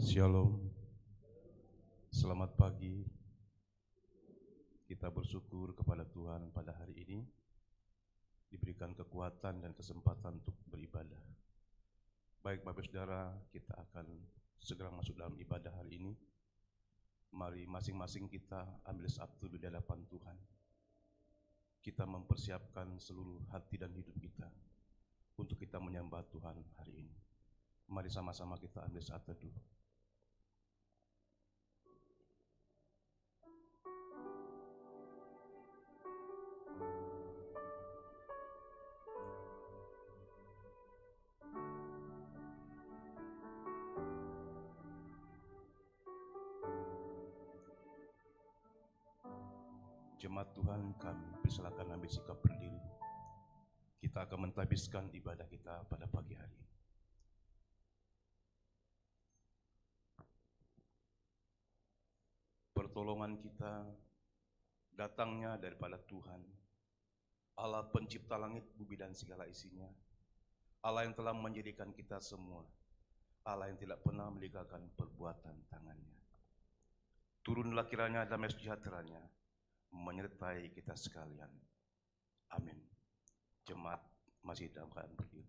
Shalom, selamat pagi. Kita bersyukur kepada Tuhan pada hari ini diberikan kekuatan dan kesempatan untuk beribadah. Baik Bapak Saudara, kita akan segera masuk dalam ibadah hari ini. Mari masing-masing kita ambil satu di hadapan Tuhan. Kita mempersiapkan seluruh hati dan hidup kita untuk kita menyembah Tuhan hari ini. Mari sama-sama kita ambil saat teduh. Jemaat Tuhan, kami persilakan ambil sikap berdiri. Kita akan mentahbiskan ibadah kita pada pagi hari ini. Pertolongan kita datangnya daripada Tuhan, Allah pencipta langit, bumi dan segala isinya, Allah yang telah menjadikan kita semua, Allah yang tidak pernah meninggalkan perbuatan tangannya. Turunlah kiranya damai sejahteranya menyertai kita sekalian. Amin. Jemaat masih dalam keadaan berdiri.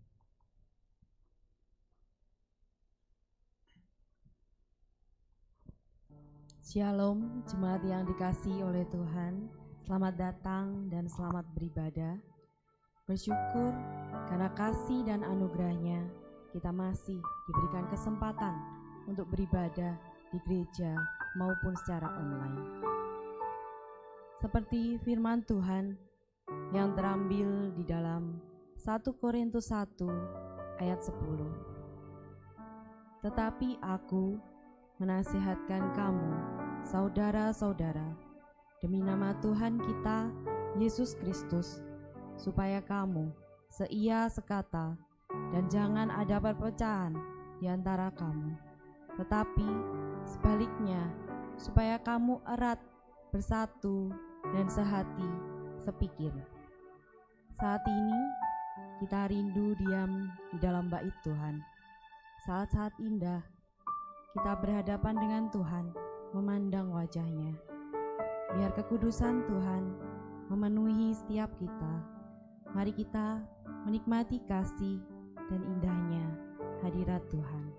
Shalom, jemaat yang dikasihi oleh Tuhan. Selamat datang dan selamat beribadah. Bersyukur karena kasih dan anugerahnya kita masih diberikan kesempatan untuk beribadah di gereja maupun secara online. Seperti firman Tuhan yang terambil di dalam 1 Korintus 1 ayat 10. Tetapi aku menasihatkan kamu, saudara-saudara, demi nama Tuhan kita, Yesus Kristus, supaya kamu seia sekata dan jangan ada perpecahan di antara kamu. Tetapi sebaliknya, supaya kamu erat bersatu dan sehati sepikir. Saat ini kita rindu diam di dalam bait Tuhan. Saat-saat indah kita berhadapan dengan Tuhan, memandang wajah-Nya. Biar kekudusan Tuhan memenuhi setiap kita. Mari kita menikmati kasih dan indahnya hadirat Tuhan.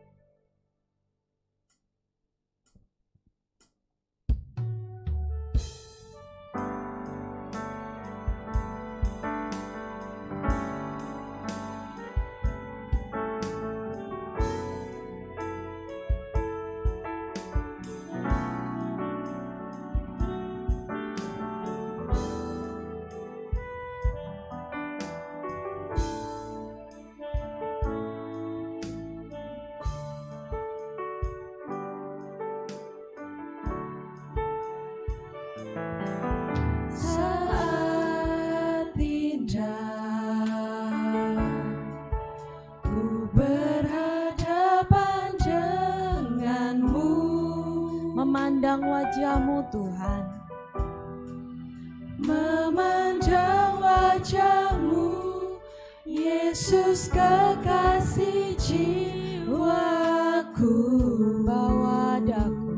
Memandang wajah-Mu Tuhan, memandang wajah-Mu, Yesus kekasih jiwaku. bawa daku,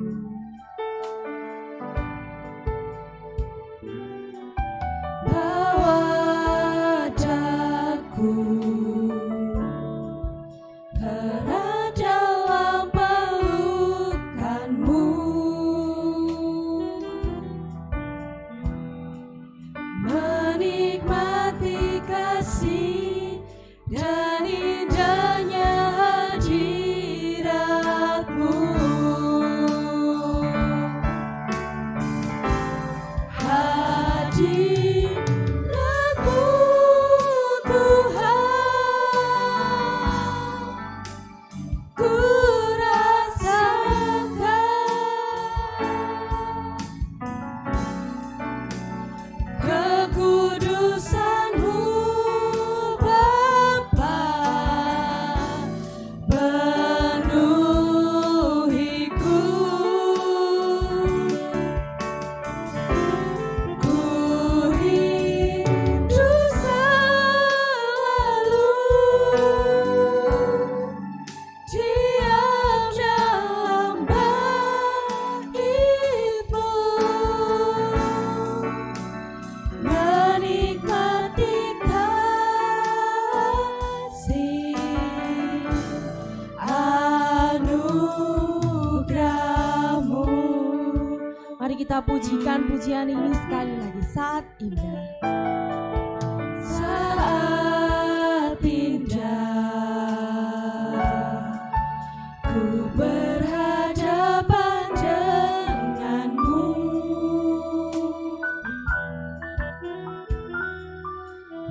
bawa daku, erat dalam pelukan-Mu, menikmati kasih dan indahnya hadirat kita pujikan pujian ini sekali lagi, saat indah. Saat indah ku berhadapan denganmu,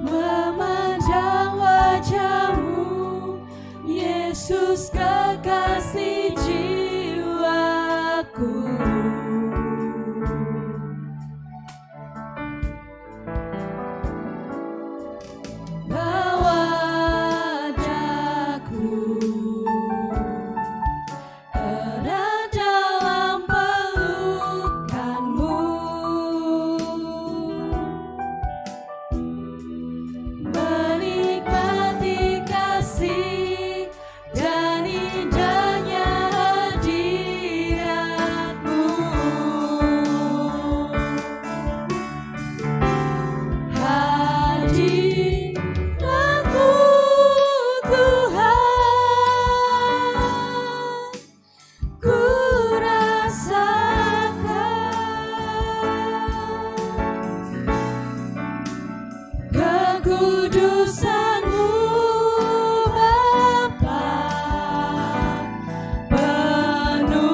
memandang wajahmu, Yesus kekasih jiwaku. Bawa daku erat dalam pelukanmu, menikmati kasih dan indahnya hadiratmu. Hadiratmu Tuhan, ku rasakan kekudusan-Mu Bapa, penuhiku.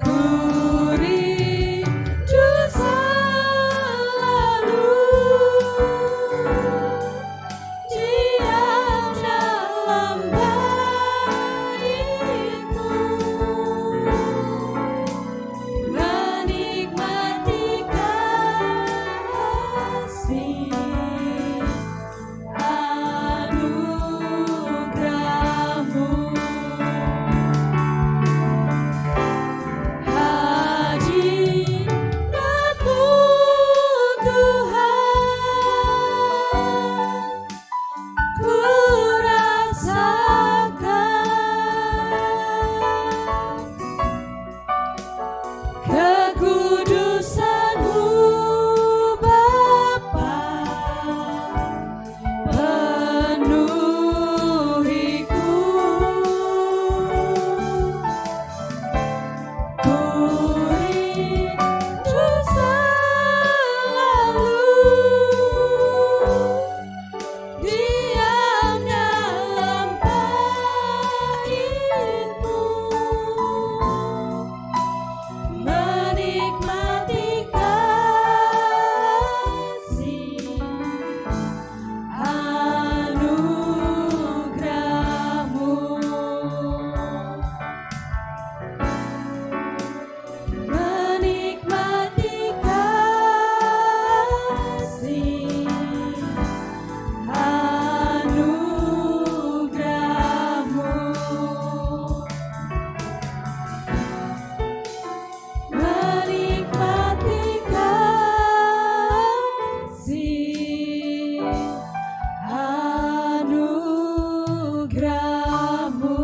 Ku rindu selalu diam dalam bait-Mu, menikmati kasih anugerah-Mu. Hadirat-Mu Tuhan, ku rasakan kekudusan-Mu Bapa, penuhiku. Ku rindu selalu diam dalam bait-Mu, menikmati kasih anugerah-Mu, menikmati kasih anugerah-Mu, menikmati kasih anugerah-Mu.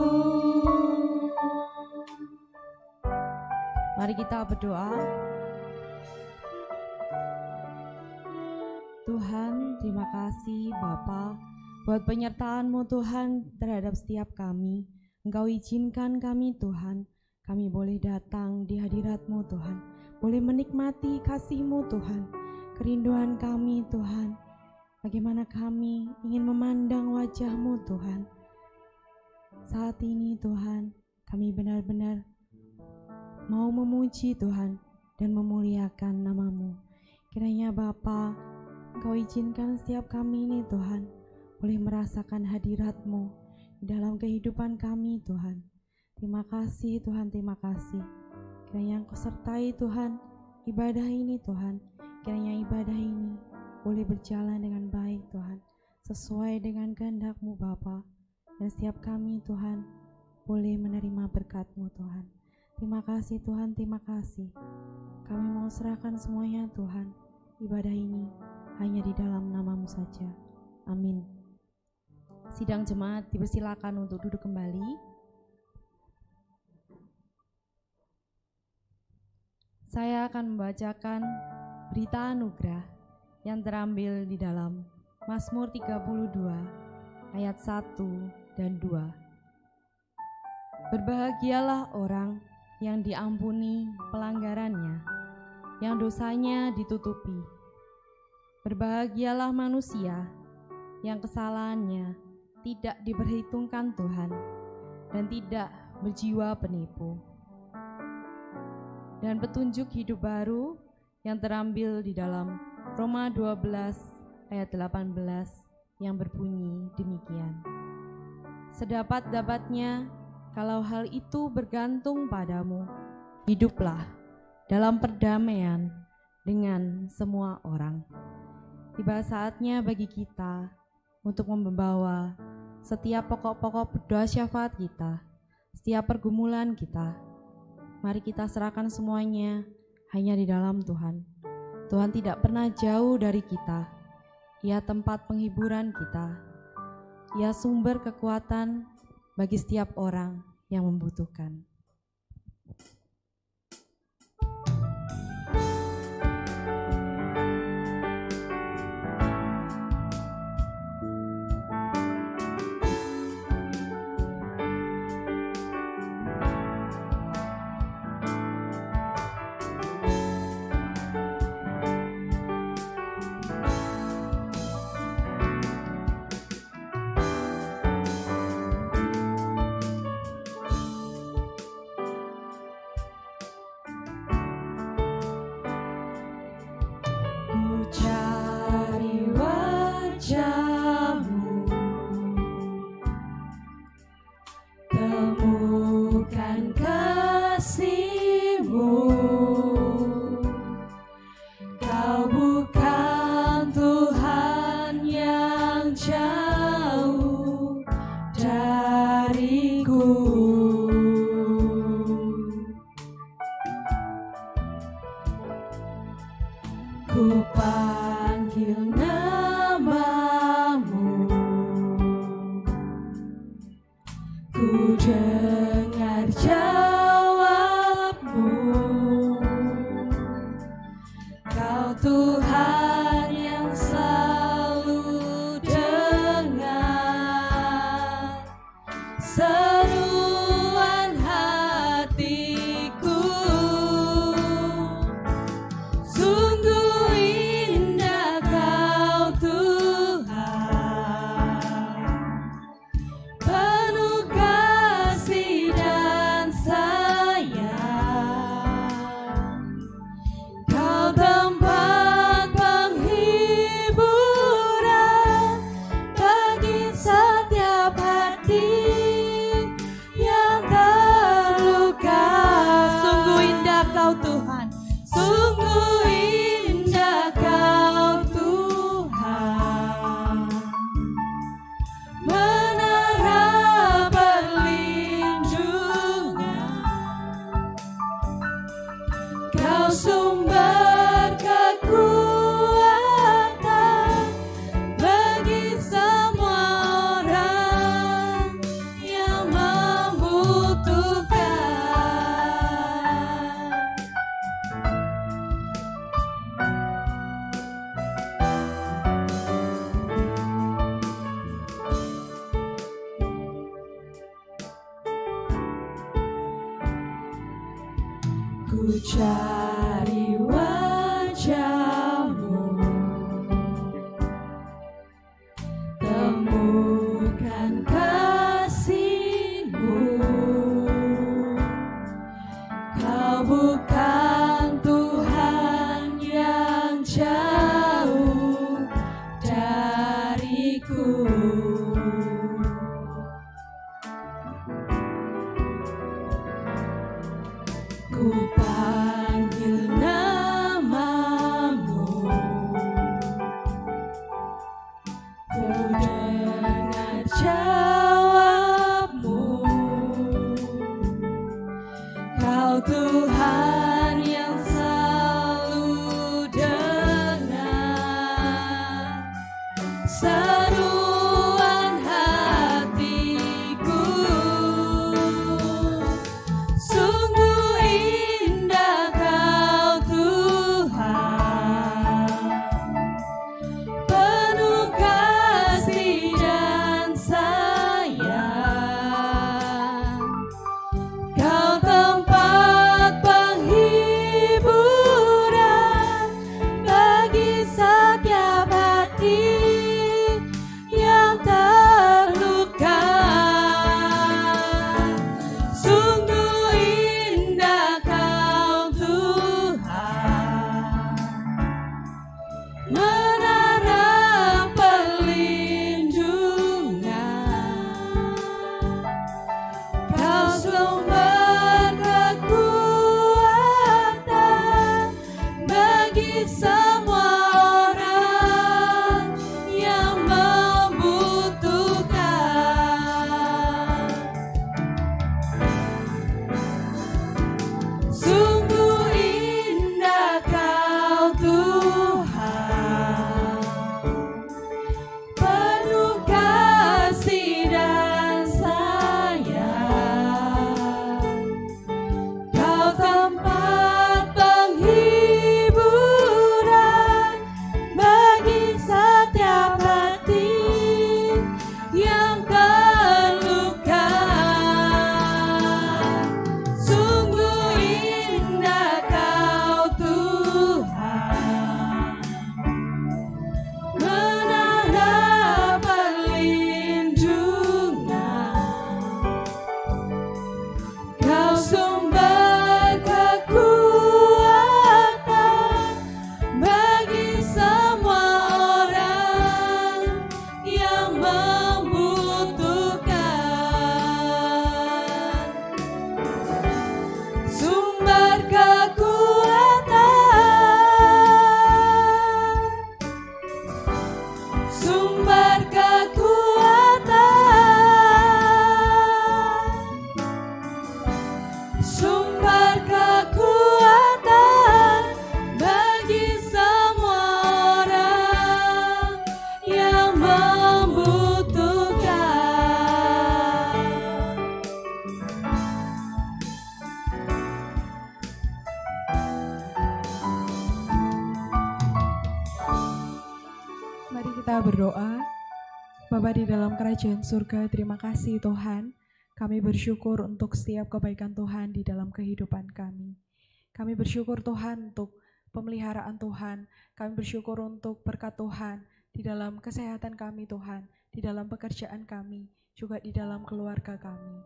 Mari kita berdoa. Tuhan, terima kasih Bapa buat penyertaan-Mu Tuhan terhadap setiap kami. Engkau izinkan kami Tuhan, kami boleh datang di hadirat-Mu Tuhan, boleh menikmati kasih-Mu Tuhan, kerinduan kami Tuhan, bagaimana kami ingin memandang wajah-Mu Tuhan. Saat ini Tuhan, kami benar-benar mau memuji Tuhan dan memuliakan nama-Mu. Kiranya Bapa, Engkau izinkan setiap kami ini Tuhan boleh merasakan hadirat-Mu di dalam kehidupan kami Tuhan. Terima kasih Tuhan, terima kasih. Kiranya Engkau sertai Tuhan ibadah ini Tuhan. Kiranya ibadah ini boleh berjalan dengan baik Tuhan, sesuai dengan kehendak-Mu Bapa. Dan setiap kami Tuhan boleh menerima berkat-Mu Tuhan. Terima kasih Tuhan, terima kasih. Kami mau serahkan semuanya Tuhan, ibadah ini hanya di dalam nama-Mu saja. Amin. Sidang jemaat dipersilakan untuk duduk kembali. Saya akan membacakan berita anugerah yang terambil di dalam Mazmur 32 ayat 1 dan 2. Berbahagialah orang yang diampuni pelanggarannya, yang dosanya ditutupi. Berbahagialah manusia yang kesalahannya tidak diperhitungkan Tuhan dan tidak berjiwa penipu. Dan petunjuk hidup baru yang terambil di dalam Roma 12 ayat 18 yang berbunyi demikian. Sedapat-dapatnya, kalau hal itu bergantung padamu, hiduplah dalam perdamaian dengan semua orang. Tiba saatnya bagi kita untuk membawa setiap pokok-pokok doa syafaat kita, setiap pergumulan kita. Mari kita serahkan semuanya hanya di dalam Tuhan. Tuhan tidak pernah jauh dari kita. Ia tempat penghiburan kita. Ia sumber kekuatan bagi setiap orang yang membutuhkan. Cari wajah-Mu, temukan kasih-Mu. Kau bukan Tuhan yang jauh dariku. Ku panggil namamu, ku dengar jawabmu. Kau Tuhan yang selalu dengar seruan hatiku. Sungguh indah Kau Tuhan, penuh kasih dan sayang. Kau tempat penghiburan bagi setiap hati yang terluka. Sungguh indah Kau Tuhan, sungguh indah Kau Tuhan, menara perlindungan. Kau sumber kekuatan bagi semua orang yang membutuhkan. Ku cari wajah-Mu, temukan kasih-Mu. Kau bukan Tuhan yang jauh dariku. Ku panggil berdoa. Bapa di dalam kerajaan surga, terima kasih Tuhan. Kami bersyukur untuk setiap kebaikan Tuhan di dalam kehidupan kami. Kami bersyukur Tuhan untuk pemeliharaan Tuhan. Kami bersyukur untuk berkat Tuhan di dalam kesehatan kami Tuhan, di dalam pekerjaan kami, juga di dalam keluarga kami.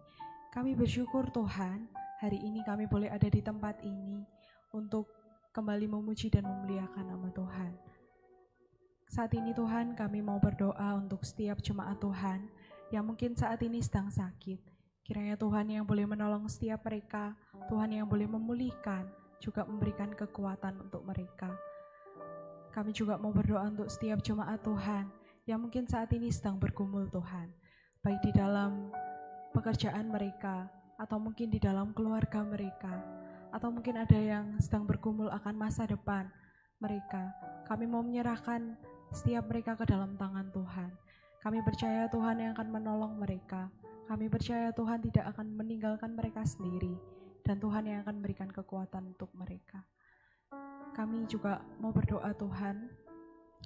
Kami bersyukur Tuhan, hari ini kami boleh ada di tempat ini untuk kembali memuji dan memuliakan nama Tuhan. Saat ini Tuhan, kami mau berdoa untuk setiap jemaat Tuhan yang mungkin saat ini sedang sakit. Kiranya Tuhan yang boleh menolong setiap mereka, Tuhan yang boleh memulihkan, juga memberikan kekuatan untuk mereka. Kami juga mau berdoa untuk setiap jemaat Tuhan yang mungkin saat ini sedang bergumul Tuhan, baik di dalam pekerjaan mereka, atau mungkin di dalam keluarga mereka, atau mungkin ada yang sedang bergumul akan masa depan mereka. Kami mau menyerahkan setiap mereka ke dalam tangan Tuhan. Kami percaya Tuhan yang akan menolong mereka. Kami percaya Tuhan tidak akan meninggalkan mereka sendiri, dan Tuhan yang akan memberikan kekuatan untuk mereka. Kami juga mau berdoa Tuhan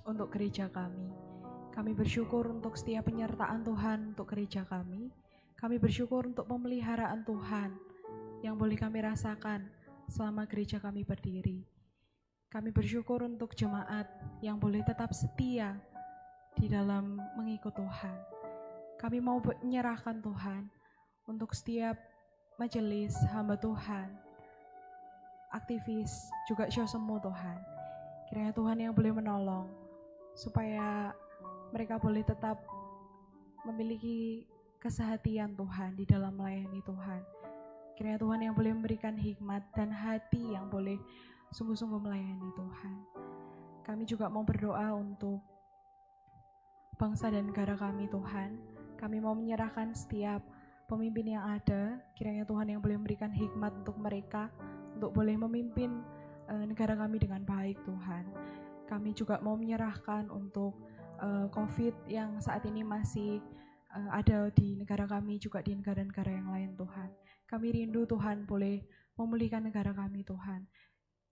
untuk gereja kami. Kami bersyukur untuk setiap penyertaan Tuhan untuk gereja kami. Kami bersyukur untuk pemeliharaan Tuhan yang boleh kami rasakan selama gereja kami berdiri. Kami bersyukur untuk jemaat yang boleh tetap setia di dalam mengikut Tuhan. Kami mau menyerahkan Tuhan untuk setiap majelis hamba Tuhan, aktivis, juga sosemu Tuhan. Kiranya Tuhan yang boleh menolong supaya mereka boleh tetap memiliki kesehatian Tuhan di dalam melayani Tuhan. Kiranya Tuhan yang boleh memberikan hikmat dan hati yang boleh sungguh-sungguh melayani Tuhan. Kami juga mau berdoa untuk bangsa dan negara kami Tuhan. Kami mau menyerahkan setiap pemimpin yang ada. Kiranya Tuhan yang boleh memberikan hikmat untuk mereka, untuk boleh memimpin negara kami dengan baik Tuhan. Kami juga mau menyerahkan untuk COVID yang saat ini masih ada di negara kami, juga di negara-negara yang lain Tuhan. Kami rindu Tuhan boleh memulihkan negara kami Tuhan.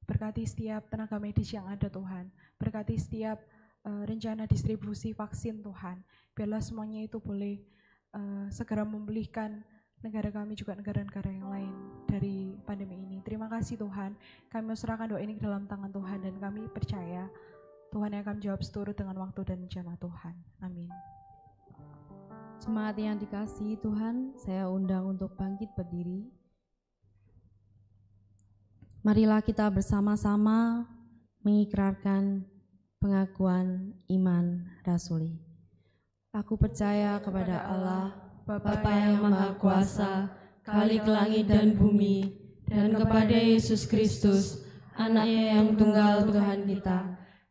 Berkati setiap tenaga medis yang ada Tuhan. Berkati setiap rencana distribusi vaksin Tuhan. Biarlah semuanya itu boleh segera memulihkan negara kami, juga negara-negara yang lain dari pandemi ini. Terima kasih Tuhan. Kami serahkan doa ini ke dalam tangan Tuhan, dan kami percaya Tuhan yang akan menjawab seturut dengan waktu dan rencana Tuhan. Amin. Jemaat yang dikasihi Tuhan, saya undang untuk bangkit berdiri. Marilah kita bersama-sama mengikrarkan pengakuan iman rasuli. Aku percaya kepada Allah, Bapa yang Maha Kuasa, Khalik langit dan bumi, dan kepada Yesus Kristus, Anaknya yang tunggal Tuhan kita,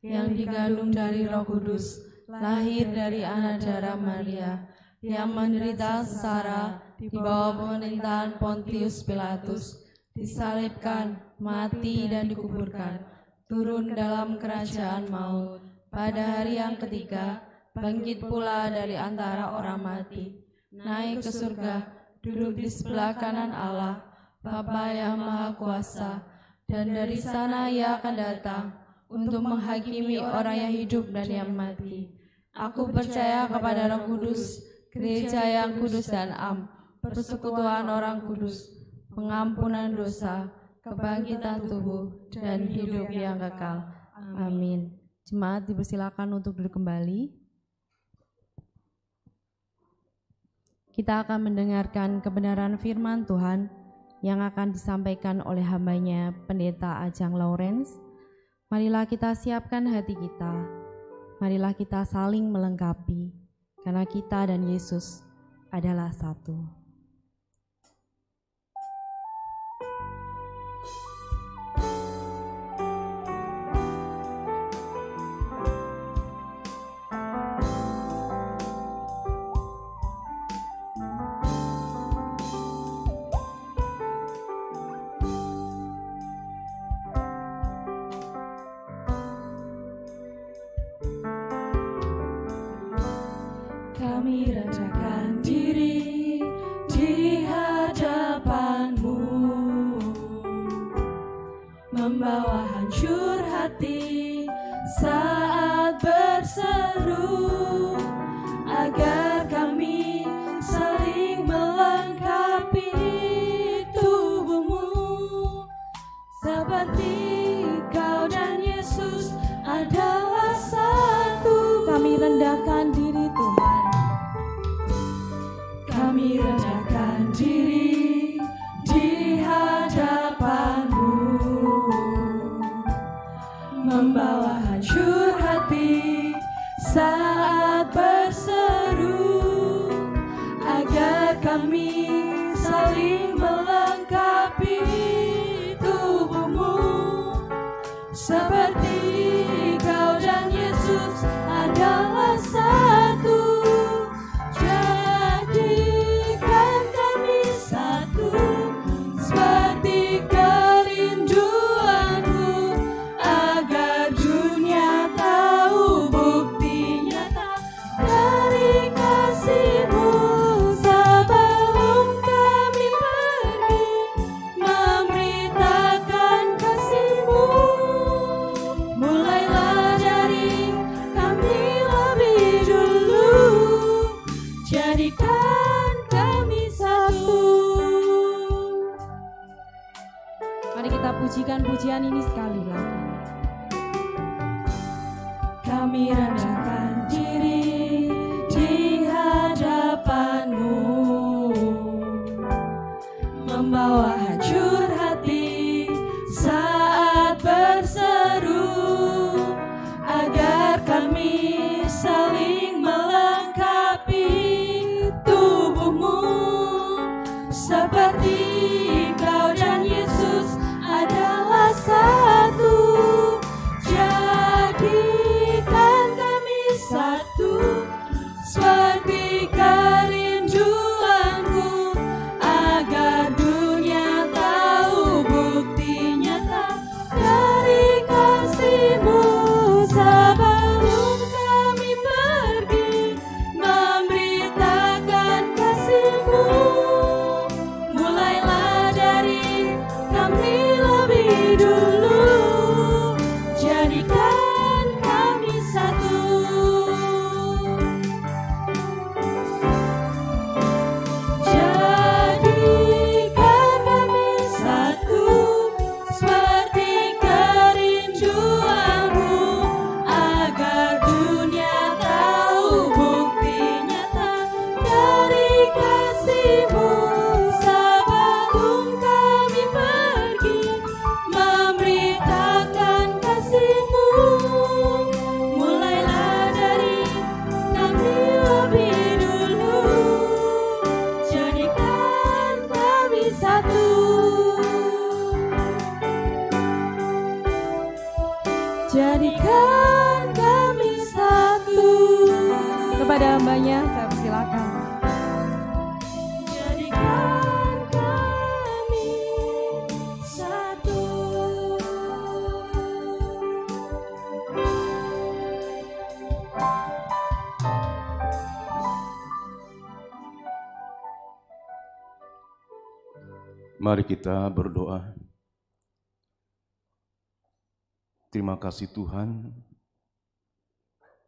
yang digandung dari Roh Kudus, lahir dari anak darah Maria, yang menderita sengsara di bawah pemerintahan Pontius Pilatus, disalibkan, mati dan dikuburkan, turun dalam kerajaan maut, pada hari yang ketiga bangkit pula dari antara orang mati, naik ke surga, duduk di sebelah kanan Allah, Bapa yang Maha Kuasa, dan dari sana Ia akan datang untuk menghakimi orang yang hidup dan yang mati. Aku percaya kepada Roh Kudus, gereja yang kudus dan am, persekutuan orang kudus, pengampunan dosa, kebangkitan tubuh, dan hidup yang kekal. Amin. Jemaat dipersilakan untuk duduk kembali. Kita akan mendengarkan kebenaran firman Tuhan yang akan disampaikan oleh hambanya Pendeta Ajang Lawrence. Marilah kita siapkan hati kita. Marilah kita saling melengkapi, karena kita dan Yesus adalah satu. Kami rendahkan diri Kami rendahkan diri di hadapan-Mu, membawa hancur hati saat berseru, agar kami saling melengkapi tubuh-Mu, seperti Kau dan Yesus adalah satu. Jadikan kami satu, seperti kerinduan-Mu, agar dunia tahu bukti nyata dari kasih-Mu. Sebelum kami pergi memberitakan kasih-Mu, mulailah dari kami lebih dulu. Jadikan kami satu. Mari kita pujikan pujian ini sekali lagi. Kami rendahkan diri di hadapan-Mu, membawa hancur hati saat berseru, agar kami saling melengkapi tubuh-Mu, seperti Kau dan Yesus adalah satu. Jadikan kami satu, seperti kerinduan-Mu, agar dunia tahu bukti nyata dari kasih-Mu. Sebelum kami pergi memberitakan kasih-Mu, mulailah dari kami lebih dulu. Jadikan kami satu. Jadikan kami satu, seperti kerinduan-Mu, agar dunia tahu bukti nyata dari kasih-Mu. Sebelum kami pergi memberitakan kasih-Mu, mulailah dari kami lebih dulu. Jadikan kami satu. Jadikan kami satu. Kepada hambanya saya persilakan. Jadikan kami satu. Mari kita berdoa. Terima kasih Tuhan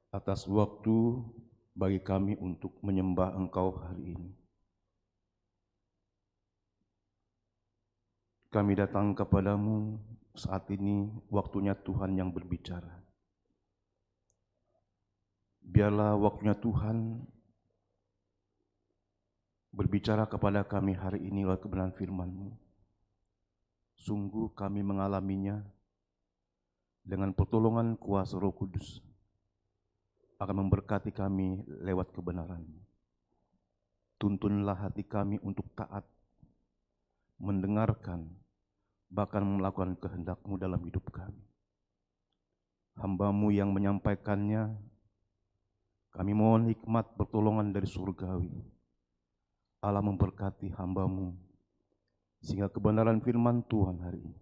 atas waktu bagi kami untuk menyembah Engkau hari ini. Kami datang kepadamu saat ini, waktunya Tuhan yang berbicara. Biarlah waktunya Tuhan berbicara kepada kami hari ini lewat kebenaran firman-Mu. Sungguh kami mengalaminya dengan pertolongan kuasa Roh Kudus akan memberkati kami lewat kebenaran. Tuntunlah hati kami untuk taat, mendengarkan, bahkan melakukan kehendak-Mu dalam hidup kami. Hamba-Mu yang menyampaikannya, kami mohon hikmat pertolongan dari surgawi. Allah memberkati hamba-Mu, sehingga kebenaran firman Tuhan hari ini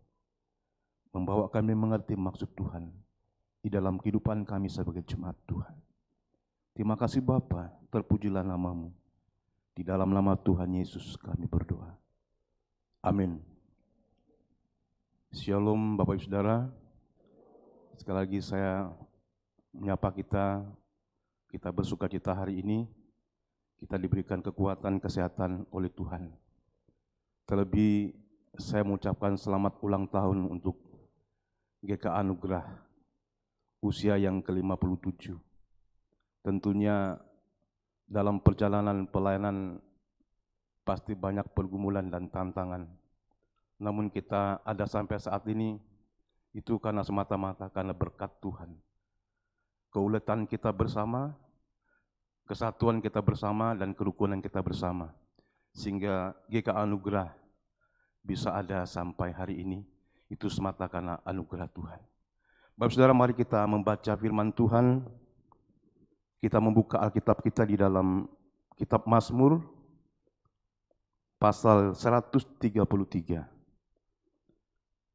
membawa kami mengerti maksud Tuhan di dalam kehidupan kami sebagai jemaat Tuhan. Terima kasih Bapa, terpujilah nama-Mu. Di dalam nama Tuhan Yesus kami berdoa. Amin. Shalom Bapak Ibu Saudara. Sekali lagi saya menyapa kita bersukacita hari ini. Kita diberikan kekuatan, kesehatan oleh Tuhan. Terlebih saya mengucapkan selamat ulang tahun untuk GK Anugerah usia yang ke-57. Tentunya dalam perjalanan pelayanan pasti banyak pergumulan dan tantangan. Namun kita ada sampai saat ini, itu karena semata-mata karena berkat Tuhan. Keuletan kita bersama, kesatuan kita bersama, dan kerukunan kita bersama. Sehingga GK Anugerah bisa ada sampai hari ini, itu semata karena anugerah Tuhan. Bapak Saudara, mari kita membaca firman Tuhan. Kita membuka Alkitab kita di dalam kitab Mazmur, pasal 133.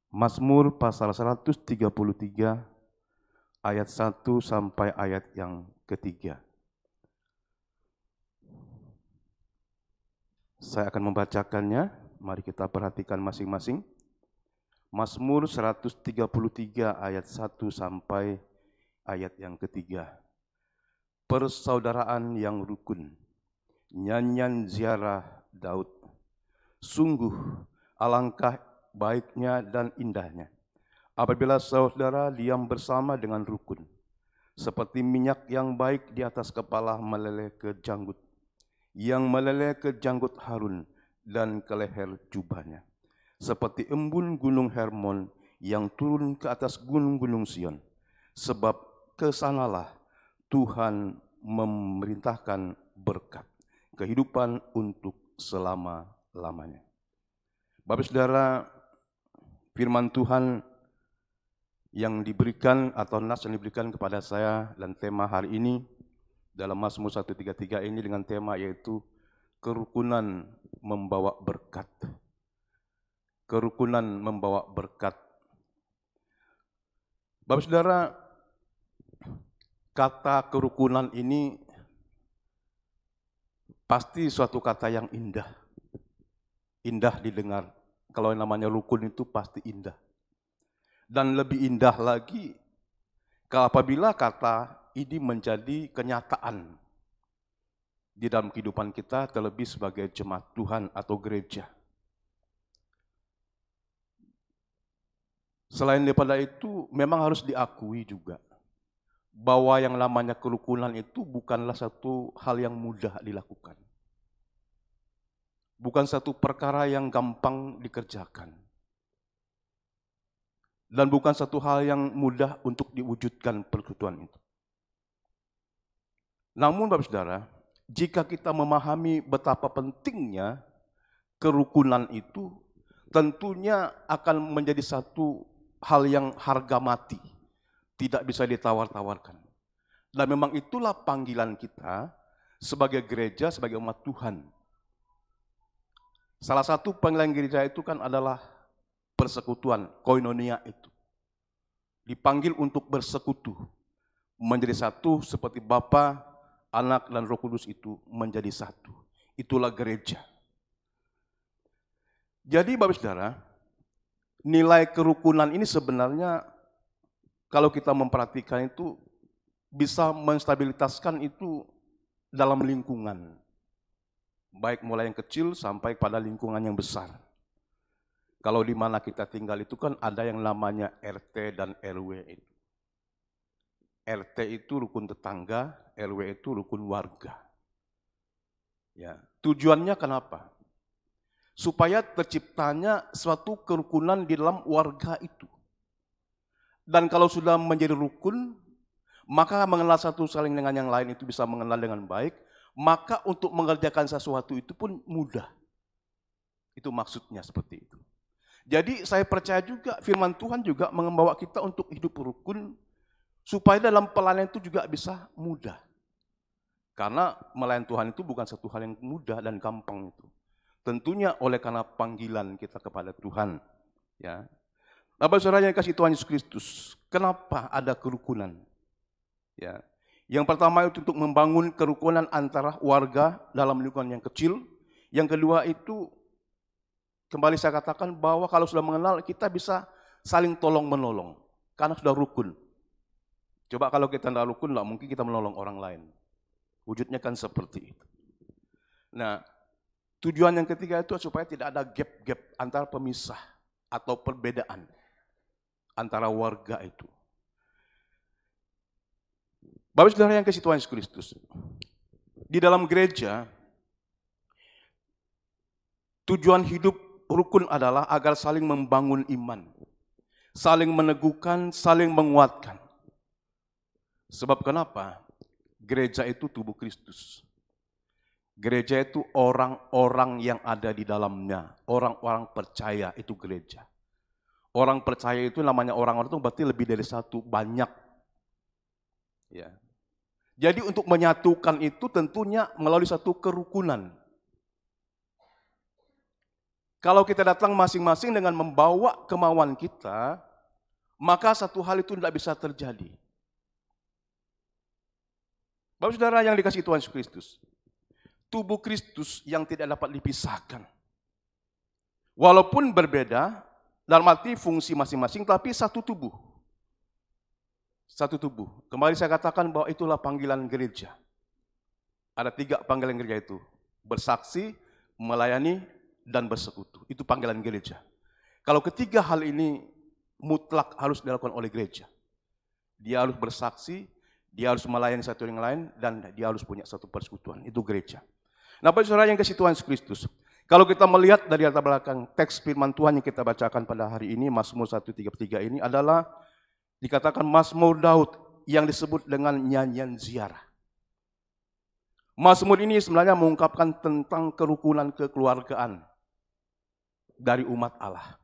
Mazmur pasal 133, ayat 1 sampai ayat yang ketiga. Saya akan membacakannya, mari kita perhatikan masing-masing. Mazmur 133 ayat 1 sampai ayat yang ketiga. Persaudaraan yang rukun, nyanyian ziarah Daud. Sungguh alangkah baiknya dan indahnya apabila saudara diam bersama dengan rukun, seperti minyak yang baik di atas kepala meleleh ke janggut, yang meleleh ke janggut Harun dan ke leher jubahnya, seperti embun gunung Hermon yang turun ke atas gunung-gunung Sion, sebab kesanalah Tuhan memerintahkan berkat, kehidupan untuk selama-lamanya. Bapak Saudara, firman Tuhan yang diberikan atau nas yang diberikan kepada saya dan tema hari ini dalam Mazmur 133 ini dengan tema yaitu kerukunan membawa berkat. Kerukunan membawa berkat. Bapak Saudara, kata kerukunan ini pasti suatu kata yang indah. Indah didengar. Kalau yang namanya rukun itu pasti indah. Dan lebih indah lagi apabila kata ini menjadi kenyataan di dalam kehidupan kita, terlebih sebagai jemaat Tuhan atau gereja. Selain daripada itu, memang harus diakui juga bahwa yang namanya kerukunan itu bukanlah satu hal yang mudah dilakukan. Bukan satu perkara yang gampang dikerjakan. Dan bukan satu hal yang mudah untuk diwujudkan persekutuan itu. Namun Bapak Saudara, jika kita memahami betapa pentingnya kerukunan itu, tentunya akan menjadi satu hal yang harga mati, tidak bisa ditawar-tawarkan. Dan memang itulah panggilan kita sebagai gereja, sebagai umat Tuhan. Salah satu panggilan gereja itu kan adalah persekutuan, koinonia itu. Dipanggil untuk bersekutu, menjadi satu seperti Bapa, Anak, dan Roh Kudus itu menjadi satu. Itulah gereja. Jadi Bapak Saudara, nilai kerukunan ini sebenarnya kalau kita memperhatikan itu bisa menstabilitaskan itu dalam lingkungan. Baik mulai yang kecil sampai pada lingkungan yang besar. Kalau di mana kita tinggal itu kan ada yang namanya RT dan RW itu. RT itu rukun tetangga, RW itu rukun warga. Ya, tujuannya kenapa? Supaya terciptanya suatu kerukunan di dalam warga itu. Dan kalau sudah menjadi rukun, maka mengenal satu saling dengan yang lain itu bisa mengenal dengan baik, maka untuk mengerjakan sesuatu itu pun mudah. Itu maksudnya seperti itu. Jadi saya percaya juga firman Tuhan juga membawa kita untuk hidup rukun, supaya dalam pelayanan itu juga bisa mudah. Karena melayani Tuhan itu bukan satu hal yang mudah dan gampang itu. Tentunya oleh karena panggilan kita kepada Tuhan. Ya. Bapak Saudara yang kasih Tuhan Yesus Kristus, kenapa ada kerukunan? Ya. Yang pertama itu untuk membangun kerukunan antara warga dalam lingkungan yang kecil. Yang kedua itu, kembali saya katakan bahwa kalau sudah mengenal, kita bisa saling tolong-menolong. Karena sudah rukun. Coba kalau kita tidak rukun, tidak mungkin kita menolong orang lain. Wujudnya kan seperti itu. Nah, tujuan yang ketiga itu supaya tidak ada gap-gap antara pemisah atau perbedaan antara warga itu. Bapak Saudara yang kasih Tuhan Yesus Kristus, di dalam gereja, Tujuan hidup rukun adalah agar saling membangun iman, saling meneguhkan, saling menguatkan. Sebab kenapa? Gereja itu tubuh Kristus. Gereja itu orang-orang yang ada di dalamnya, orang-orang percaya itu gereja. Orang percaya itu namanya orang-orang itu berarti lebih dari satu, banyak. Ya. Jadi untuk menyatukan itu tentunya melalui satu kerukunan. Kalau kita datang masing-masing dengan membawa kemauan kita, maka satu hal itu tidak bisa terjadi. Bapak saudara yang dikasihi Tuhan Yesus Kristus, tubuh Kristus yang tidak dapat dipisahkan. Walaupun berbeda, dalam arti fungsi masing-masing, tapi satu tubuh. Satu tubuh. Kembali saya katakan bahwa itulah panggilan gereja. Ada 3 panggilan gereja itu. Bersaksi, melayani, dan bersekutu. Itu panggilan gereja. Kalau ketiga hal ini mutlak harus dilakukan oleh gereja. Dia harus bersaksi, dia harus melayani satu yang lain, dan dia harus punya satu persekutuan. Itu gereja. Nah, Bapak Saudara yang kasih Tuhan Yesus Kristus, kalau kita melihat dari latar belakang teks firman Tuhan yang kita bacakan pada hari ini, Mazmur 133 ini adalah dikatakan Mazmur Daud yang disebut dengan nyanyian ziarah. Mazmur ini sebenarnya mengungkapkan tentang kerukunan kekeluargaan dari umat Allah.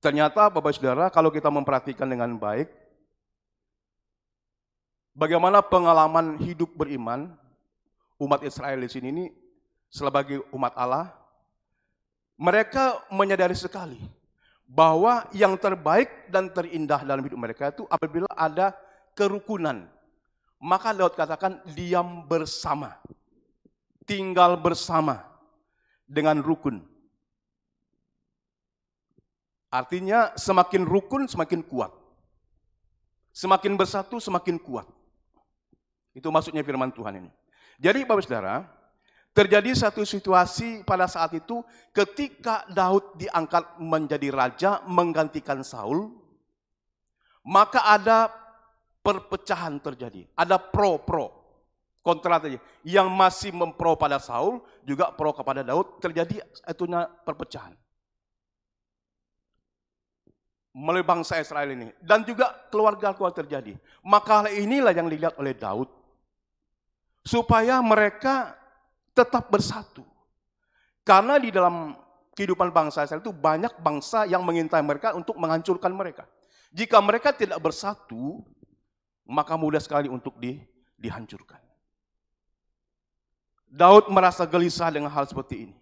Ternyata Bapak Saudara, kalau kita memperhatikan dengan baik, bagaimana pengalaman hidup beriman umat Israel di sini ini sebagai umat Allah, mereka menyadari sekali bahwa yang terbaik dan terindah dalam hidup mereka itu apabila ada kerukunan. Maka Daud katakan diam bersama, tinggal bersama dengan rukun. Artinya semakin rukun semakin kuat. Semakin bersatu semakin kuat. Itu maksudnya firman Tuhan ini. Jadi Bapak Saudara, terjadi satu situasi pada saat itu ketika Daud diangkat menjadi raja menggantikan Saul, maka ada perpecahan terjadi. Ada pro-pro, kontra terjadi. Yang masih mempro pada Saul, juga pro kepada Daud, terjadi itunya perpecahan. Melalui bangsa Israel ini. Dan juga keluarga-keluarga terjadi. Maka hal inilah yang dilihat oleh Daud. Supaya mereka tetap bersatu. Karena di dalam kehidupan bangsa Israel itu banyak bangsa yang mengintai mereka untuk menghancurkan mereka. Jika mereka tidak bersatu, maka mudah sekali untuk dihancurkan. Daud merasa gelisah dengan hal seperti ini.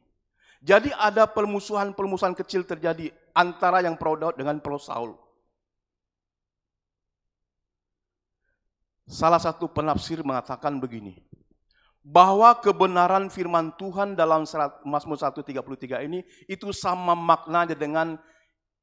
Jadi ada permusuhan-permusuhan kecil terjadi antara yang pro Daud dengan pro Saul. Salah satu penafsir mengatakan begini, bahwa kebenaran firman Tuhan dalam Mazmur 133 ini itu sama maknanya dengan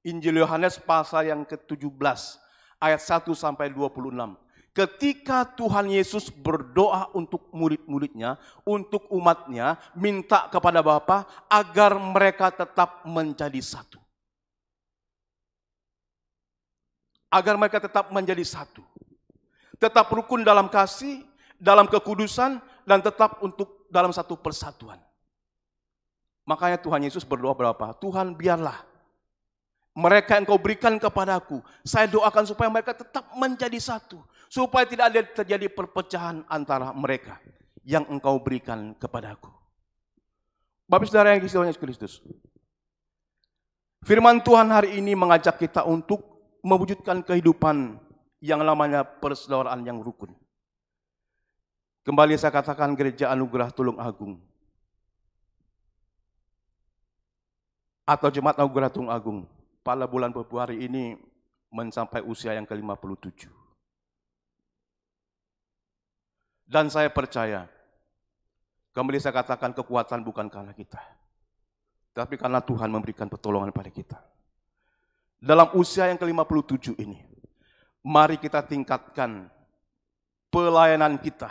Injil Yohanes pasal yang ke-17 ayat 1 sampai 26. Ketika Tuhan Yesus berdoa untuk murid-muridnya, untuk umatnya, minta kepada Bapa agar mereka tetap menjadi satu. Agar mereka tetap menjadi satu. Tetap rukun dalam kasih, dalam kekudusan, dan tetap untuk dalam satu persatuan. Makanya Tuhan Yesus berdoa berapa? Tuhan biarlah mereka yang Kau berikan kepadaku, saya doakan supaya mereka tetap menjadi satu. Supaya tidak ada terjadi perpecahan antara mereka yang Engkau berikan kepadaku. Bapak Saudara yang dikasihi Yesus Kristus, firman Tuhan hari ini mengajak kita untuk mewujudkan kehidupan yang namanya persaudaraan yang rukun. Kembali saya katakan Gereja Anugerah Tulung Agung atau Jemaat Anugerah Tulung Agung pada bulan Februari ini mencapai usia yang ke-57. Dan saya percaya, kembali saya katakan kekuatan bukan karena kita, tapi karena Tuhan memberikan pertolongan pada kita. Dalam usia yang ke-57 ini, mari kita tingkatkan pelayanan kita.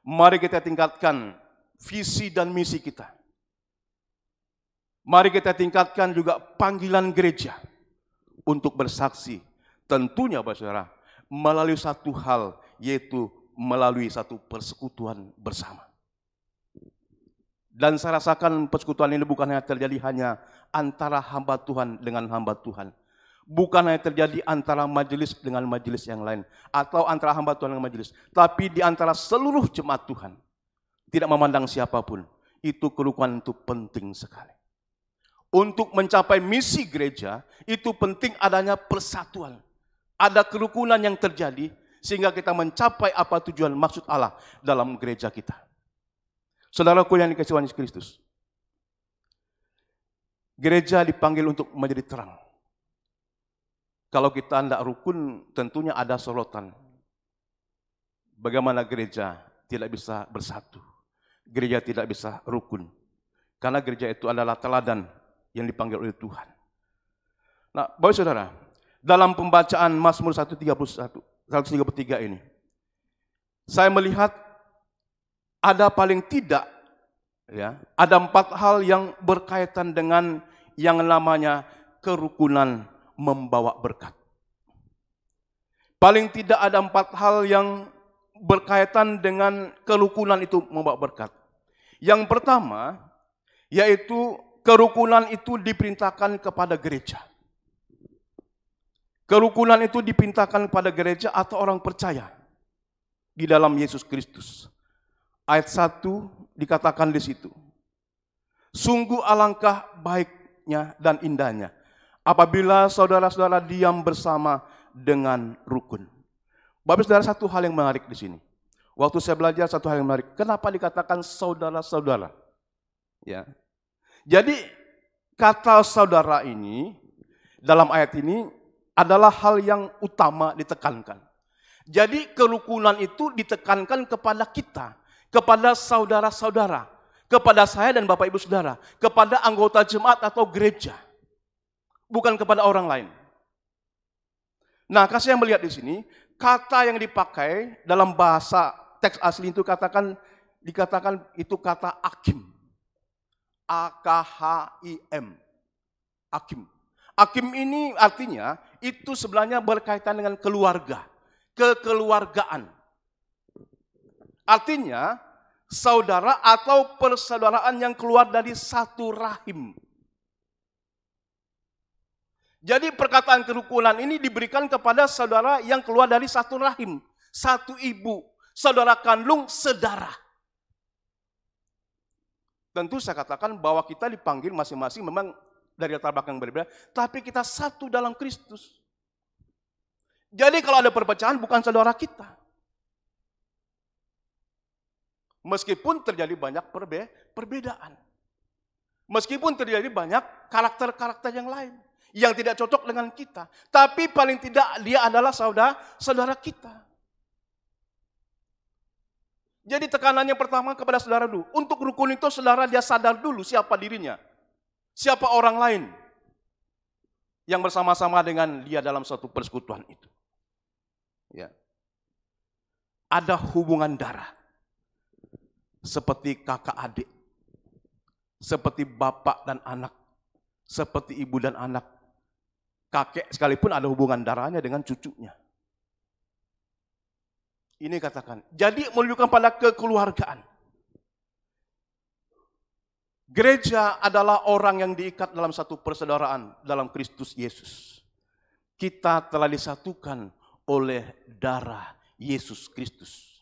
Mari kita tingkatkan visi dan misi kita. Mari kita tingkatkan juga panggilan gereja untuk bersaksi. Tentunya Bapak Saudara, melalui satu hal, yaitu melalui satu persekutuan bersama. Dan saya rasakan persekutuan ini bukan hanya terjadi hanya antara hamba Tuhan dengan hamba Tuhan. Bukan hanya terjadi antara majelis dengan majelis yang lain. Atau antara hamba Tuhan dengan majelis. Tapi di antara seluruh jemaat Tuhan. Tidak memandang siapapun. Itu kerukunan itu penting sekali. Untuk mencapai misi gereja, itu penting adanya persatuan. Ada kerukunan yang terjadi, sehingga kita mencapai apa tujuan maksud Allah dalam gereja kita. Saudaraku yang dikasihi Yesus Kristus. Gereja dipanggil untuk menjadi terang. Kalau kita tidak rukun, tentunya ada sorotan. Bagaimana gereja tidak bisa bersatu. Gereja tidak bisa rukun. Karena gereja itu adalah teladan yang dipanggil oleh Tuhan. Nah, Bapak Saudara, dalam pembacaan Mazmur 133 ini, saya melihat ada paling tidak, ya, ada 4 hal yang berkaitan dengan yang namanya kerukunan membawa berkat. Paling tidak ada 4 hal yang berkaitan dengan kerukunan itu membawa berkat. Yang pertama, yaitu kerukunan itu diperintahkan kepada gereja. Kerukunan itu diperintahkan kepada gereja atau orang percaya di dalam Yesus Kristus. Ayat 1 dikatakan di situ. Sungguh alangkah baiknya dan indahnya apabila saudara-saudara diam bersama dengan rukun. Bapak Saudara, satu hal yang menarik di sini. Waktu saya belajar satu hal yang menarik. Kenapa dikatakan saudara-saudara? Ya. Jadi kata saudara ini dalam ayat ini adalah hal yang utama ditekankan. Jadi kerukunan itu ditekankan kepada kita, kepada saudara-saudara, kepada saya dan Bapak Ibu Saudara, kepada anggota jemaat atau gereja. Bukan kepada orang lain. Nah, kasih yang melihat di sini, kata yang dipakai dalam bahasa teks asli itu dikatakan itu kata akim. A-K-H-I-M. Akim. Akim ini artinya itu sebenarnya berkaitan dengan keluarga, kekeluargaan. Artinya saudara atau persaudaraan yang keluar dari satu rahim. Jadi perkataan kerukunan ini diberikan kepada saudara yang keluar dari satu rahim, satu ibu, saudara kandung, sedara. Tentu saya katakan bahwa kita dipanggil masing-masing memang dari latar belakang berbeda, tapi kita satu dalam Kristus. Jadi kalau ada perpecahan bukan saudara kita. Meskipun terjadi banyak perbedaan. Meskipun terjadi banyak karakter-karakter yang lain yang tidak cocok dengan kita. Tapi paling tidak dia adalah saudara kita. Jadi tekanannya pertama kepada saudara dulu. Untuk rukun itu saudara dia sadar dulu siapa dirinya. Siapa orang lain yang bersama-sama dengan dia dalam suatu persekutuan itu. Ya. Ada hubungan darah. Seperti kakak adik. Seperti bapak dan anak. Seperti ibu dan anak. Kakek sekalipun ada hubungan darahnya dengan cucunya. Ini katakan. Jadi menunjukkan pada kekeluargaan. Gereja adalah orang yang diikat dalam satu persaudaraan dalam Kristus Yesus. Kita telah disatukan oleh darah Yesus Kristus.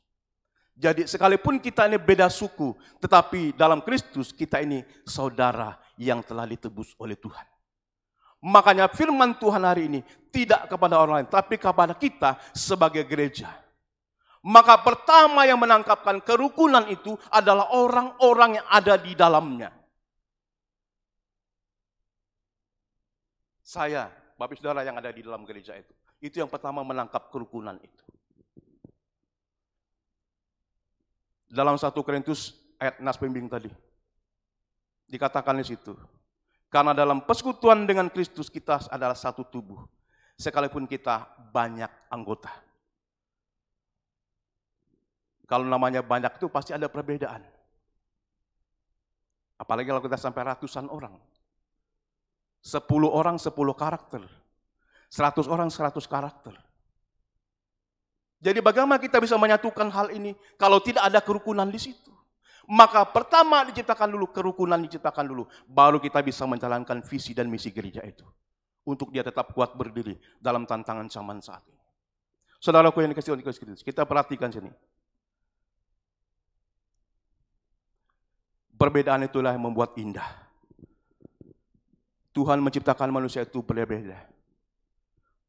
Jadi sekalipun kita ini beda suku, tetapi dalam Kristus kita ini saudara yang telah ditebus oleh Tuhan. Makanya firman Tuhan hari ini tidak kepada orang lain, tapi kepada kita sebagai gereja. Maka pertama yang menangkapkan kerukunan itu adalah orang-orang yang ada di dalamnya. Saya, Bapak Saudara yang ada di dalam gereja itu yang pertama menangkap kerukunan itu. Dalam 1 Korintus ayat nas pembimbing tadi, dikatakan di situ. Karena dalam persekutuan dengan Kristus kita adalah satu tubuh. Sekalipun kita banyak anggota. Kalau namanya banyak itu pasti ada perbedaan. Apalagi kalau kita sampai ratusan orang. 10 orang 10 karakter. 100 orang 100 karakter. Jadi bagaimana kita bisa menyatukan hal ini kalau tidak ada kerukunan di situ? Maka pertama diciptakan dulu, kerukunan diciptakan dulu. Baru kita bisa menjalankan visi dan misi gereja itu. Untuk dia tetap kuat berdiri dalam tantangan zaman saat ini. Saudaraku yang dikasihi oleh Kristus, kita perhatikan sini. Perbedaan itulah yang membuat indah. Tuhan menciptakan manusia itu berbeda.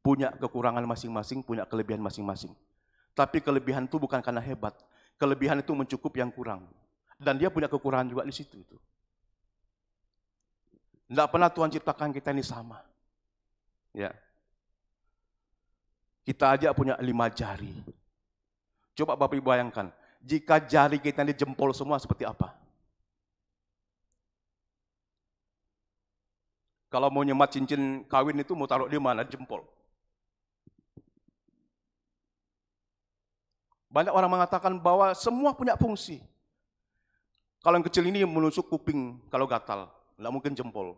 Punya kekurangan masing-masing, punya kelebihan masing-masing. Tapi kelebihan itu bukan karena hebat. Kelebihan itu mencukup yang kurang. Dan dia punya kekurangan juga di situ. Tidak pernah Tuhan ciptakan kita ini sama. Ya. Kita aja punya 5 jari. Coba Bapak Ibu bayangkan, jika jari kita ini jempol semua seperti apa? Kalau mau nyemat cincin kawin itu mau taruh di mana? Jempol. Banyak orang mengatakan bahwa semua punya fungsi. Kalau yang kecil ini menusuk kuping kalau gatal, nggak mungkin jempol.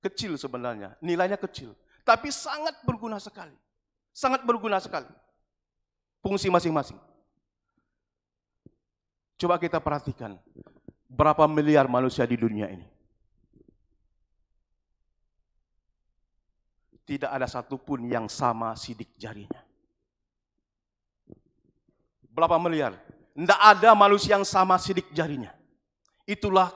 Kecil sebenarnya, nilainya kecil. Tapi sangat berguna sekali. Sangat berguna sekali. Fungsi masing-masing. Coba kita perhatikan, berapa miliar manusia di dunia ini. Tidak ada satupun yang sama sidik jarinya. Berapa miliar? Tidak ada manusia yang sama sidik jarinya. Itulah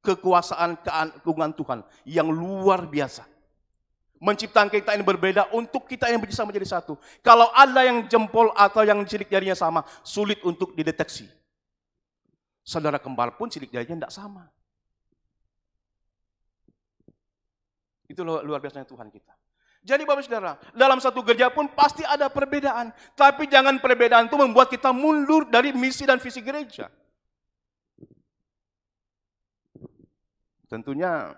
kekuasaan keagungan Tuhan yang luar biasa. Menciptakan kita ini berbeda untuk kita yang bisa menjadi satu. Kalau ada yang jempol atau yang sidik jarinya sama, sulit untuk dideteksi. Saudara kembar pun sidik jarinya tidak sama. Itu luar biasanya Tuhan kita. Jadi Bapak Saudara, dalam satu gereja pun pasti ada perbedaan. Tapi jangan perbedaan itu membuat kita mundur dari misi dan visi gereja. Tentunya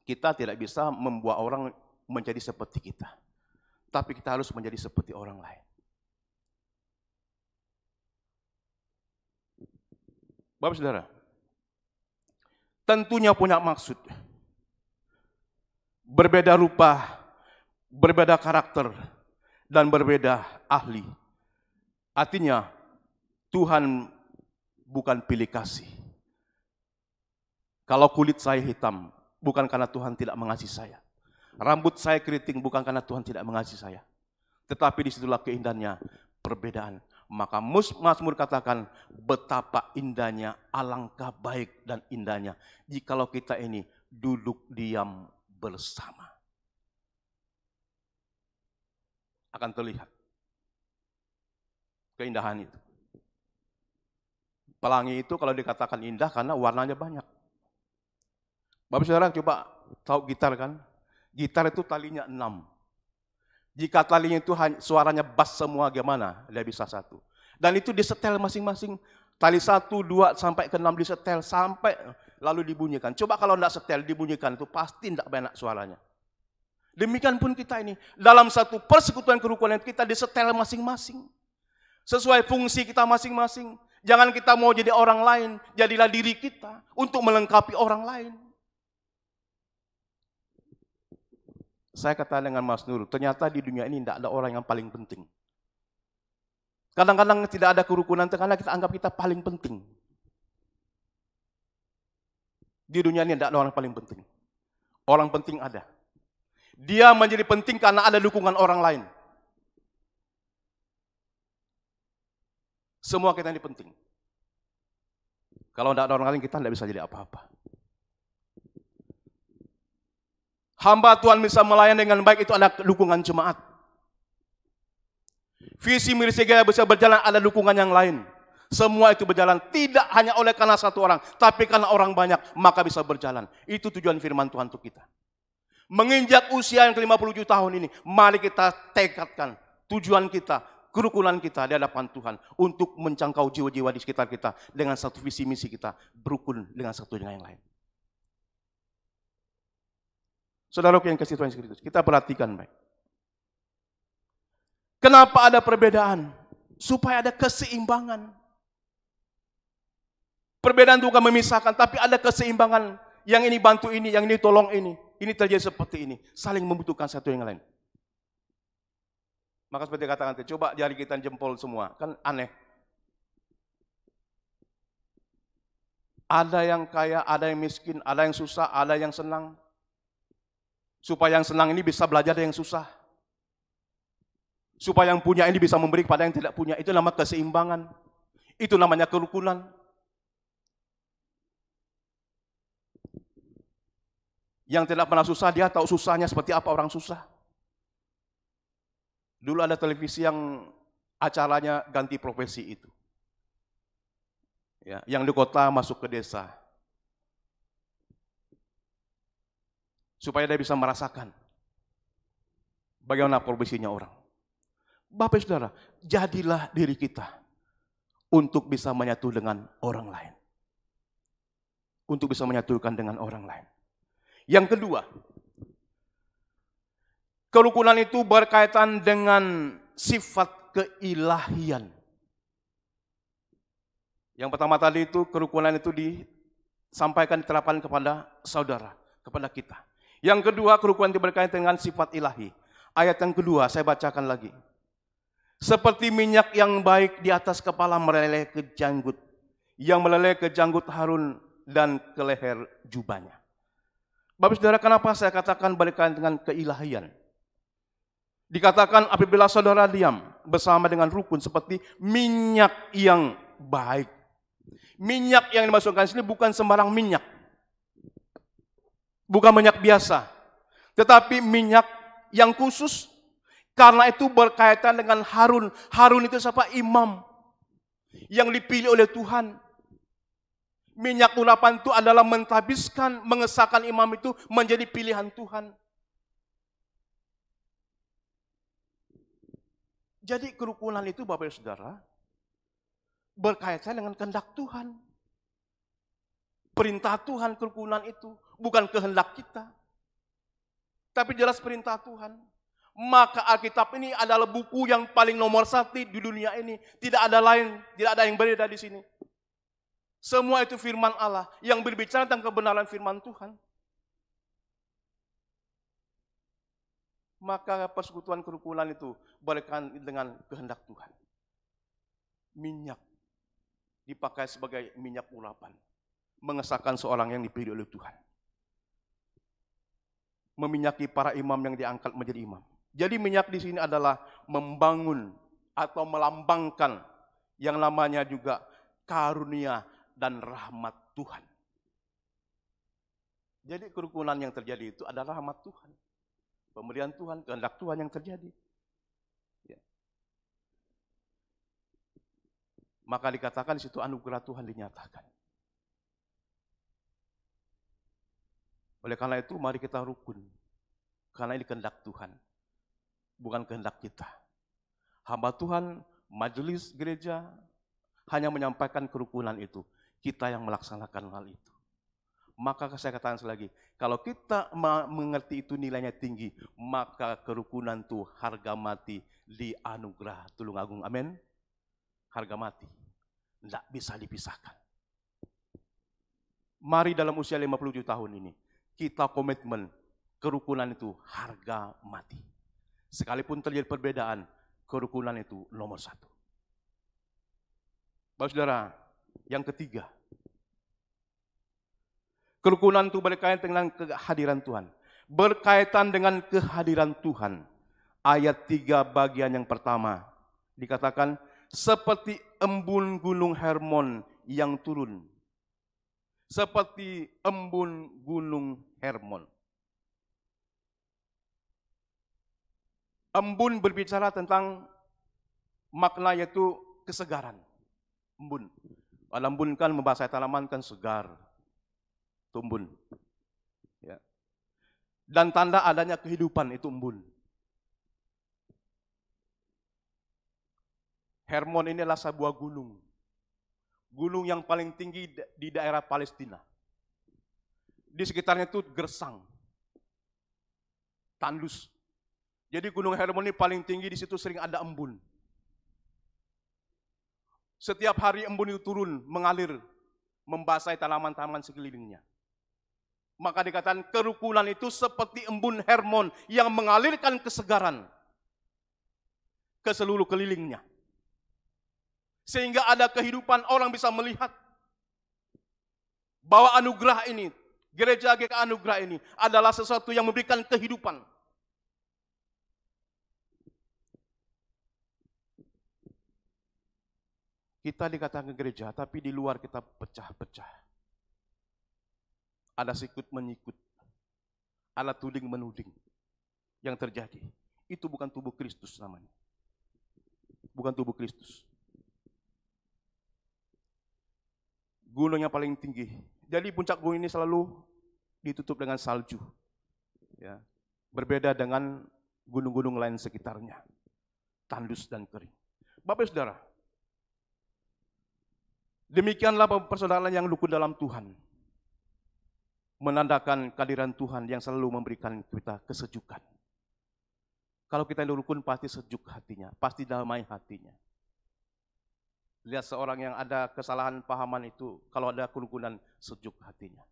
kita tidak bisa membuat orang menjadi seperti kita. Tapi kita harus menjadi seperti orang lain. Bapak Saudara, tentunya punya maksud. Berbeda rupa, berbeda karakter, dan berbeda ahli. Artinya, Tuhan bukan pilih kasih. Kalau kulit saya hitam, bukan karena Tuhan tidak mengasihi saya. Rambut saya keriting, bukan karena Tuhan tidak mengasihi saya. Tetapi disitulah keindahannya, perbedaan. Maka Mazmur katakan, betapa indahnya, alangkah baik dan indahnya. Jikalau kita ini duduk diam bersama. Akan terlihat keindahan itu. Pelangi itu kalau dikatakan indah karena warnanya banyak. Bapak Saudara coba tahu gitar kan? Gitar itu talinya 6. Jika talinya itu suaranya bass semua gimana? Dia bisa 1. Dan itu disetel masing-masing. Tali 1, 2, sampai ke 6 disetel. Sampai lalu dibunyikan. Coba kalau tidak setel dibunyikan itu pasti tidak banyak suaranya. Demikian pun kita ini. Dalam satu persekutuan kerukunan kita disetel masing-masing. Sesuai fungsi kita masing-masing. Jangan kita mau jadi orang lain. Jadilah diri kita untuk melengkapi orang lain. Saya kata dengan Mas Nur, ternyata di dunia ini tidak ada orang yang paling penting. Kadang-kadang tidak ada kerukunan karena kita anggap kita paling penting. Di dunia ini tidak ada orang paling penting. Orang penting ada. Dia menjadi penting karena ada dukungan orang lain. Semua kita ini penting. Kalau tidak ada orang lain kita tidak bisa jadi apa-apa. Hamba Tuhan bisa melayani dengan baik itu ada dukungan jemaat. Visi misi gereja bisa berjalan ada dukungan yang lain. Semua itu berjalan tidak hanya oleh karena satu orang, tapi karena orang banyak maka bisa berjalan. Itu tujuan firman Tuhan untuk kita. Menginjak usia yang ke-57 tahun ini, mari kita tekadkan tujuan kita, kerukunan kita di hadapan Tuhan untuk menjangkau jiwa-jiwa di sekitar kita dengan satu visi misi kita berukun dengan satu dengan yang lain. Saudaraku yang kasih Tuhan Yesus Kristus, kita perhatikan baik. Kenapa ada perbedaan? Supaya ada keseimbangan. Perbedaan itu bukan memisahkan, tapi ada keseimbangan. Yang ini bantu ini, yang ini tolong ini. Ini terjadi seperti ini. Saling membutuhkan satu yang lain. Maka seperti katakan, coba jari kita jempol semua. Kan aneh. Ada yang kaya, ada yang miskin, ada yang susah, ada yang senang. Supaya yang senang ini bisa belajar dari yang susah. Supaya yang punya ini bisa memberi kepada yang tidak punya. Itu namanya keseimbangan. Itu namanya kerukunan. Yang tidak pernah susah, dia tahu susahnya seperti apa orang susah. Dulu ada televisi yang acaranya ganti profesi itu. Ya, yang di kota masuk ke desa. Supaya dia bisa merasakan bagaimana profesinya orang. Bapak Saudara, jadilah diri kita untuk bisa menyatu dengan orang lain. Untuk bisa menyatukan dengan orang lain. Yang kedua, kerukunan itu berkaitan dengan sifat keilahian. Yang pertama tadi itu kerukunan itu disampaikan, diterapkan kepada saudara, kepada kita. Yang kedua, kerukunan itu berkaitan dengan sifat ilahi. Ayat yang kedua saya bacakan lagi. Seperti minyak yang baik di atas kepala meleleh ke janggut, yang meleleh ke janggut Harun dan ke leher jubahnya. Bapak Saudara, kenapa saya katakan berkaitan dengan keilahian? Dikatakan apabila saudara diam bersama dengan rukun seperti minyak yang baik. Minyak yang dimasukkan sini bukan sembarang minyak. Bukan minyak biasa. Tetapi minyak yang khusus. Karena itu berkaitan dengan Harun. Harun itu siapa? Imam. Yang dipilih oleh Tuhan. Minyak urapan itu adalah mentahbiskan, mengesahkan imam itu menjadi pilihan Tuhan. Jadi kerukunan itu Bapak Saudara berkaitan dengan kehendak Tuhan. Perintah Tuhan kerukunan itu bukan kehendak kita. Tapi jelas perintah Tuhan. Maka Alkitab ini adalah buku yang paling nomor 1 di dunia ini. Tidak ada lain, tidak ada yang berbeda di sini. Semua itu firman Allah yang berbicara tentang kebenaran firman Tuhan. Maka persekutuan kerukunan itu berkaitan dengan kehendak Tuhan. Minyak dipakai sebagai minyak urapan. Mengesahkan seorang yang dipilih oleh Tuhan. Meminyaki para imam yang diangkat menjadi imam. Jadi minyak di sini adalah membangun atau melambangkan yang namanya juga karunia dan rahmat Tuhan. Jadi kerukunan yang terjadi itu adalah rahmat Tuhan. Pemberian Tuhan, kehendak Tuhan yang terjadi. Ya. Maka dikatakan di situ anugerah Tuhan dinyatakan. Oleh karena itu mari kita rukun. Karena ini kehendak Tuhan. Bukan kehendak kita. Hamba Tuhan, majelis gereja hanya menyampaikan kerukunan itu. Kita yang melaksanakan hal itu. Maka saya katakan lagi, kalau kita mengerti itu nilainya tinggi, maka kerukunan itu harga mati di anugerah Tulungagung. Amin. Harga mati. Tidak bisa dipisahkan. Mari dalam usia 57 tahun ini, kita komitmen kerukunan itu harga mati. Sekalipun terjadi perbedaan, kerukunan itu nomor 1. Bapak Saudara, yang ketiga, kerukunan itu berkaitan dengan kehadiran Tuhan. Berkaitan dengan kehadiran Tuhan. Ayat 3 bagian yang pertama. Dikatakan, seperti embun gunung Hermon yang turun. Seperti embun gunung Hermon. Embun berbicara tentang makna yaitu kesegaran. Embun. Kalau embun kan membasai tanaman kan segar. Embun. Ya. Dan tanda adanya kehidupan itu embun. Hermon ini adalah sebuah gunung. Gunung yang paling tinggi di daerah Palestina. Di sekitarnya itu gersang. Tandus. Jadi gunung Hermon ini paling tinggi, di situ sering ada embun. Setiap hari embun itu turun, mengalir, membasahi tanaman-tanaman sekelilingnya. Maka dikatakan kerukunan itu seperti embun Hermon yang mengalirkan kesegaran ke seluruh kelilingnya. Sehingga ada kehidupan, orang bisa melihat. bahwa anugerah ini, gereja GKI Anugerah ini adalah sesuatu yang memberikan kehidupan. Kita dikatakan gereja, tapi di luar kita pecah-pecah. Ada sikut menyikut, ada tuding menuding yang terjadi. Itu bukan tubuh Kristus namanya. Bukan tubuh Kristus. Gunung yang paling tinggi. Jadi puncak gunung ini selalu ditutup dengan salju. Ya. Berbeda dengan gunung-gunung lain sekitarnya. Tandus dan kering. Bapak Saudara, demikianlah persaudaraan yang rukun dalam Tuhan. Menandakan kehadiran Tuhan yang selalu memberikan kita kesejukan. Kalau kita rukun pasti sejuk hatinya, pasti damai hatinya. Lihat seorang yang ada kesalahan pahaman itu, kalau ada kerukunan sejuk hatinya.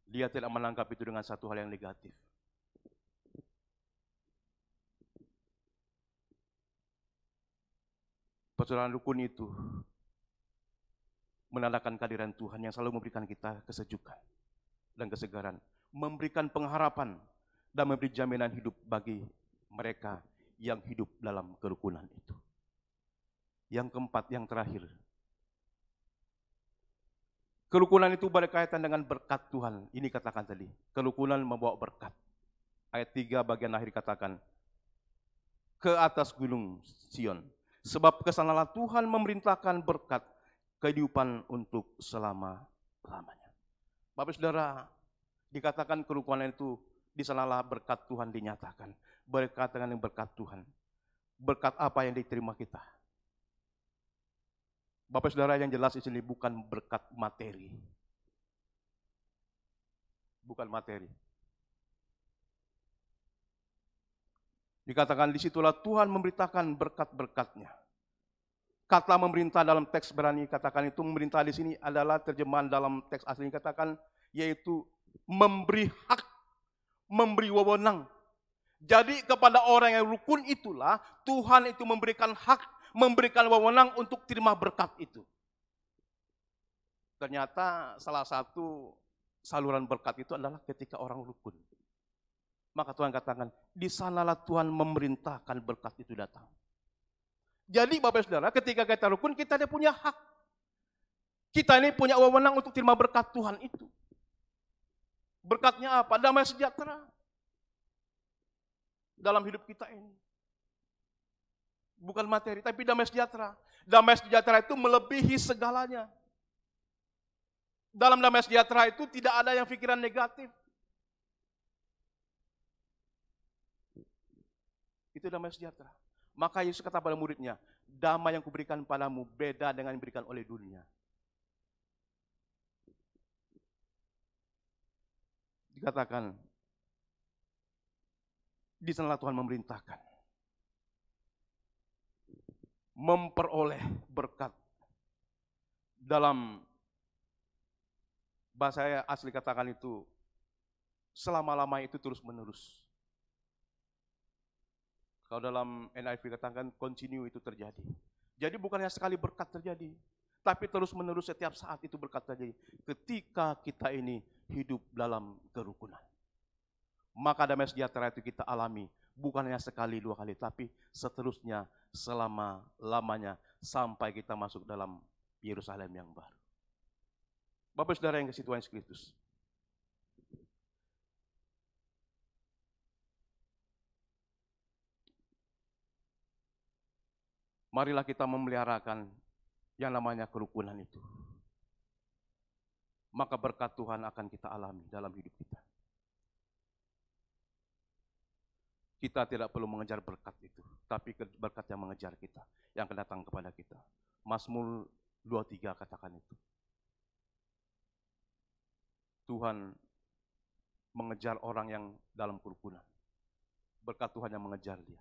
Dia tidak menangkap itu dengan satu hal yang negatif. Persaudaraan rukun itu menandakan kehadiran Tuhan yang selalu memberikan kita kesejukan dan kesegaran, memberikan pengharapan dan memberi jaminan hidup bagi mereka yang hidup dalam kerukunan itu. Yang keempat, yang terakhir, kerukunan itu berkaitan dengan berkat Tuhan. Ini katakan tadi, kerukunan membawa berkat. Ayat 3 bagian akhir katakan, ke atas gunung Sion, sebab kesanalah Tuhan memerintahkan berkat kehidupan untuk selama-lamanya. Bapak Saudara, dikatakan kerukunan itu di sanalah berkat Tuhan dinyatakan. Berkaitan dengan berkat Tuhan. Berkat apa yang diterima kita? Bapak Saudara, yang jelas di sini bukan berkat materi. Bukan materi. Dikatakan disitulah Tuhan memberitakan berkat-berkatnya. Kata memerintah dalam teks Ibrani katakan itu, memerintah di sini adalah terjemahan dalam teks asli katakan, yaitu memberi hak, memberi wewenang. Jadi kepada orang yang rukun itulah Tuhan itu memberikan hak, memberikan wewenang untuk terima berkat itu. Ternyata salah satu saluran berkat itu adalah ketika orang rukun. Maka Tuhan katakan, di sanalah Tuhan memerintahkan berkat itu datang. Jadi Bapak Saudara, ketika kita rukun, kita ada punya hak. Kita ini punya wewenang untuk terima berkat Tuhan itu. Berkatnya apa? Damai sejahtera dalam hidup kita ini. Bukan materi, tapi damai sejahtera. Damai sejahtera itu melebihi segalanya. Dalam damai sejahtera itu tidak ada yang pikiran negatif. Itu damai sejahtera. Maka Yesus kata pada muridnya, damai yang kuberikan padamu beda dengan yang diberikan oleh dunia. Dikatakan, di sanalah Tuhan memerintahkan. Memperoleh berkat. Dalam bahasa saya asli katakan itu, selama-lama itu terus menerus. Kalau dalam NIV katakan continue itu terjadi. Jadi bukannya sekali berkat terjadi, tapi terus menerus setiap saat itu berkat terjadi. Ketika kita ini hidup dalam kerukunan. Maka damai sejahtera itu kita alami, bukannya sekali dua kali, tapi seterusnya selama-lamanya sampai kita masuk dalam Yerusalem yang baru. Bapak Saudara yang kasih Tuhan Yesus Kristus. Marilah kita memeliharakan yang namanya kerukunan itu. Maka berkat Tuhan akan kita alami dalam hidup kita. Kita tidak perlu mengejar berkat itu, tapi berkat yang mengejar kita, yang akan datang kepada kita. Mazmur 23 katakan itu. Tuhan mengejar orang yang dalam kerukunan. Berkat Tuhan yang mengejar dia.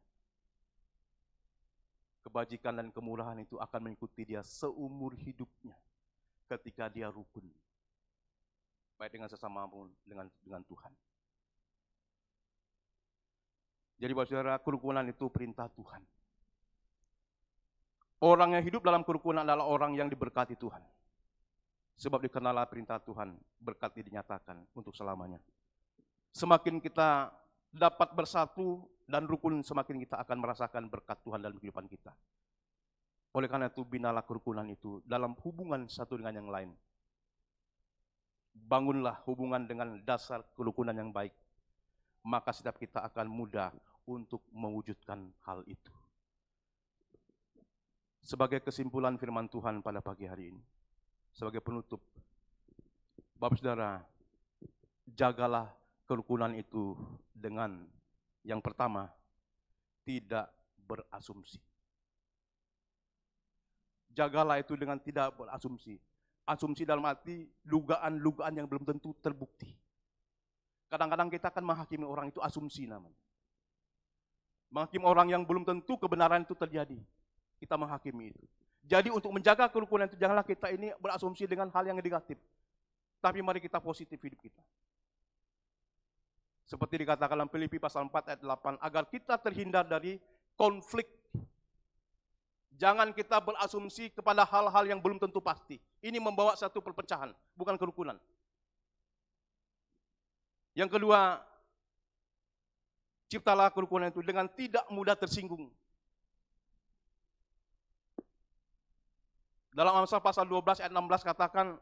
Kebajikan dan kemurahan itu akan mengikuti dia seumur hidupnya ketika dia rukun. Baik dengan sesama maupun dengan Tuhan. Jadi Bapak Saudara, kerukunan itu perintah Tuhan. Orang yang hidup dalam kerukunan adalah orang yang diberkati Tuhan. Sebab dikenalah perintah Tuhan, berkat dinyatakan untuk selamanya. Semakin kita dapat bersatu dan rukun, semakin kita akan merasakan berkat Tuhan dalam kehidupan kita. Oleh karena itu, binalah kerukunan itu dalam hubungan satu dengan yang lain. Bangunlah hubungan dengan dasar kerukunan yang baik, maka setiap kita akan mudah untuk mewujudkan hal itu. Sebagai kesimpulan firman Tuhan pada pagi hari ini, sebagai penutup, Bapak Saudara, jagalah kerukunan itu dengan yang pertama, tidak berasumsi. Jagalah itu dengan tidak berasumsi. Asumsi dalam arti dugaan-dugaan yang belum tentu terbukti. Kadang-kadang kita akan menghakimi orang itu asumsi namanya. Menghakimi orang yang belum tentu kebenaran itu terjadi. Kita menghakimi itu. Jadi untuk menjaga kerukunan itu, janganlah kita ini berasumsi dengan hal yang negatif. Tapi mari kita positif hidup kita. Seperti dikatakan dalam Filipi pasal 4 ayat 8, agar kita terhindar dari konflik. Jangan kita berasumsi kepada hal-hal yang belum tentu pasti. Ini membawa satu perpecahan, bukan kerukunan. Yang kedua, ciptalah kerukunan itu dengan tidak mudah tersinggung. Dalam Amsal pasal 12 ayat 16 katakan,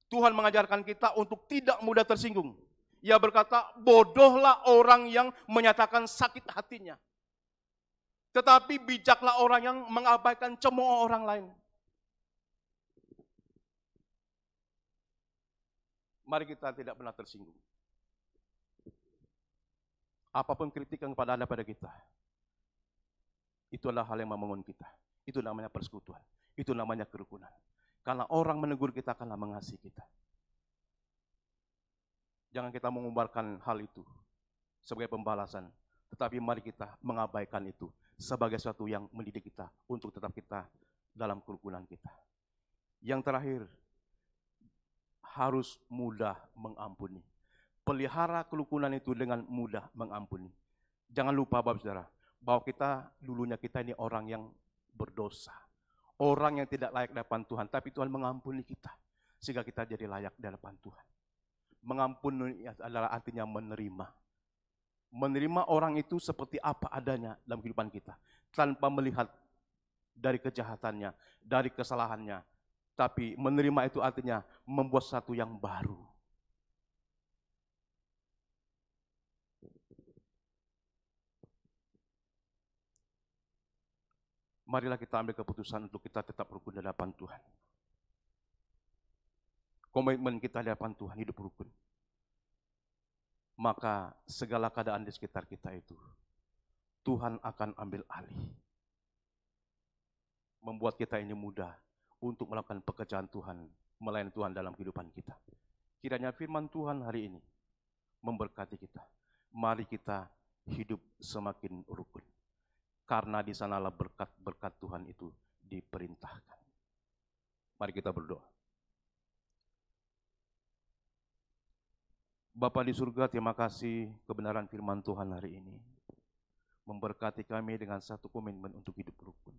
Tuhan mengajarkan kita untuk tidak mudah tersinggung. Ia berkata, bodohlah orang yang menyatakan sakit hatinya. Tetapi bijaklah orang yang mengabaikan cemooh orang lain. Mari kita tidak pernah tersinggung. Apapun kritik yang ada pada kita, itu adalah hal yang membangun kita. Itu namanya persekutuan. Itu namanya kerukunan. Karena orang menegur kita karena mengasihi kita. Jangan kita mengumbarkan hal itu sebagai pembalasan. Tetapi mari kita mengabaikan itu sebagai sesuatu yang mendidik kita untuk tetap kita dalam kerukunan kita. Yang terakhir, harus mudah mengampuni. Pelihara kerukunan itu dengan mudah mengampuni. Jangan lupa Bapak Saudara, bahwa dulunya kita ini orang yang berdosa. Orang yang tidak layak di hadapan Tuhan, tapi Tuhan mengampuni kita. Sehingga kita jadi layak di hadapan Tuhan. Mengampuni adalah artinya menerima. Menerima orang itu seperti apa adanya dalam kehidupan kita. Tanpa melihat dari kejahatannya, dari kesalahannya. Tapi menerima itu artinya membuat sesuatu yang baru. Marilah kita ambil keputusan untuk kita tetap rukun di hadapan Tuhan. Komitmen kita di hadapan Tuhan hidup rukun. Maka segala keadaan di sekitar kita itu, Tuhan akan ambil alih. Membuat kita ini mudah untuk melakukan pekerjaan Tuhan, melayani Tuhan dalam kehidupan kita. Kiranya firman Tuhan hari ini memberkati kita. Mari kita hidup semakin rukun. Karena di sanalah berkat-berkat Tuhan itu diperintahkan. Mari kita berdoa. Bapa di surga, terima kasih kebenaran firman Tuhan hari ini. Memberkati kami dengan satu komitmen untuk hidup rukun.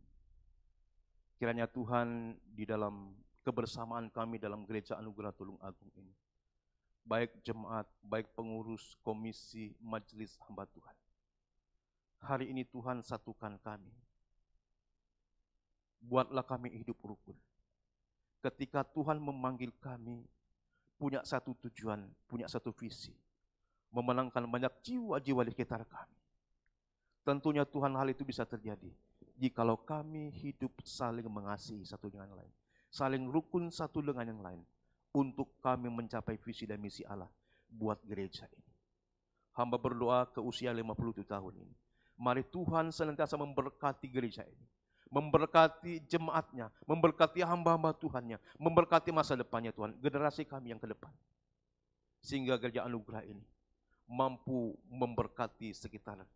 Kiranya Tuhan di dalam kebersamaan kami dalam Gereja Anugerah Tulung Agung ini, baik jemaat, baik pengurus, komisi, majelis hamba Tuhan. Hari ini Tuhan satukan kami. Buatlah kami hidup rukun. Ketika Tuhan memanggil kami, punya satu tujuan, punya satu visi. Memenangkan banyak jiwa-jiwa di sekitar kami. Tentunya Tuhan hal itu bisa terjadi jikalau kami hidup saling mengasihi satu dengan lain. Saling rukun satu dengan yang lain. Untuk kami mencapai visi dan misi Allah buat gereja ini. Hamba berdoa ke usia 57 tahun ini. Mari Tuhan senantiasa memberkati gereja ini. Memberkati jemaatnya, memberkati hamba-hamba Tuhannya, memberkati masa depannya Tuhan, generasi kami yang ke depan. Sehingga Gereja Anugerah ini mampu memberkati sekitar.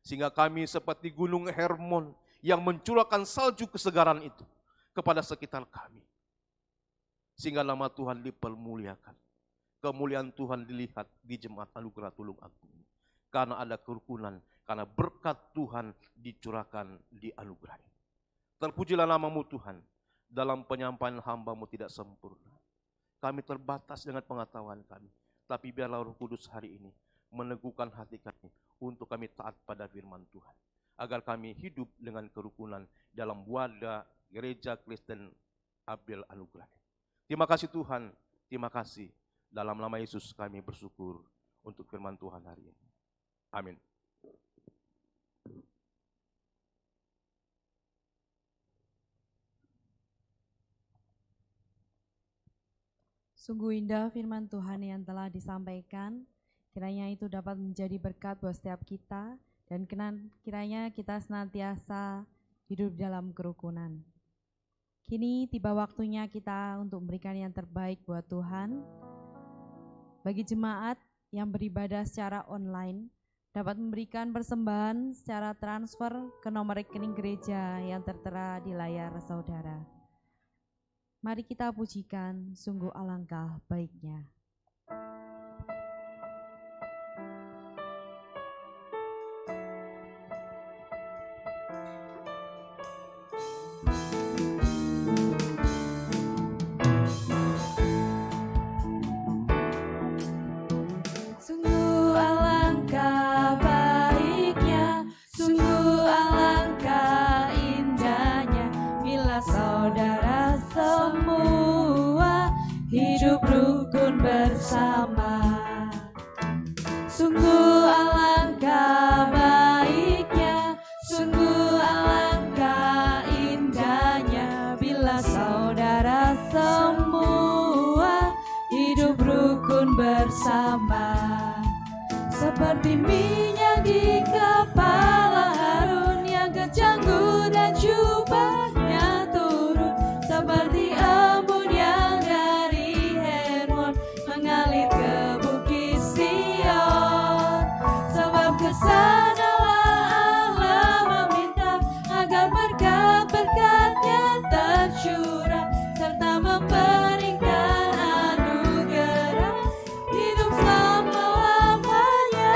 Sehingga kami seperti gunung Hermon yang mencurahkan salju kesegaran itu kepada sekitar kami. Sehingga nama Tuhan dipermuliakan. Kemuliaan Tuhan dilihat di Jemaat Anugerah Tulung Agung. Karena ada kerukunan, karena berkat Tuhan dicurahkan di anugerah ini. Terpujilah namamu Tuhan, dalam penyampaian hamba-Mu tidak sempurna. kami terbatas dengan pengetahuan kami. Tapi biarlah Roh Kudus hari ini meneguhkan hati kami untuk kami taat pada firman Tuhan. Agar kami hidup dengan kerukunan dalam wadah Gereja Kristen Abel Anugerah. Terima kasih Tuhan, terima kasih. Dalam nama Yesus kami bersyukur untuk firman Tuhan hari ini. Amin. Sungguh indah firman Tuhan yang telah disampaikan, kiranya itu dapat menjadi berkat buat setiap kita, dan kiranya kita senantiasa hidup dalam kerukunan. Kini tiba waktunya kita untuk memberikan yang terbaik buat Tuhan. Bagi jemaat yang beribadah secara online, dapat memberikan persembahan secara transfer ke nomor rekening gereja yang tertera di layar saudara. Mari kita pujikan, sungguh alangkah baiknya. Sungguh alangkah baiknya, sungguh alangkah indahnya, bila saudara semua hidup rukun bersama. Sungguh alangkah baiknya, sungguh alangkah indahnya, bila saudara semua hidup rukun bersama. Seperti minyak di kepala Harun yang kecanggu dan jubahnya turun, seperti embun yang dari Hermon mengalir ke bukit Sion. Sebab kesanalah Allah meminta agar berkat-berkat-Nya tercurah, serta memberikan anugerah hidup selama-lamanya.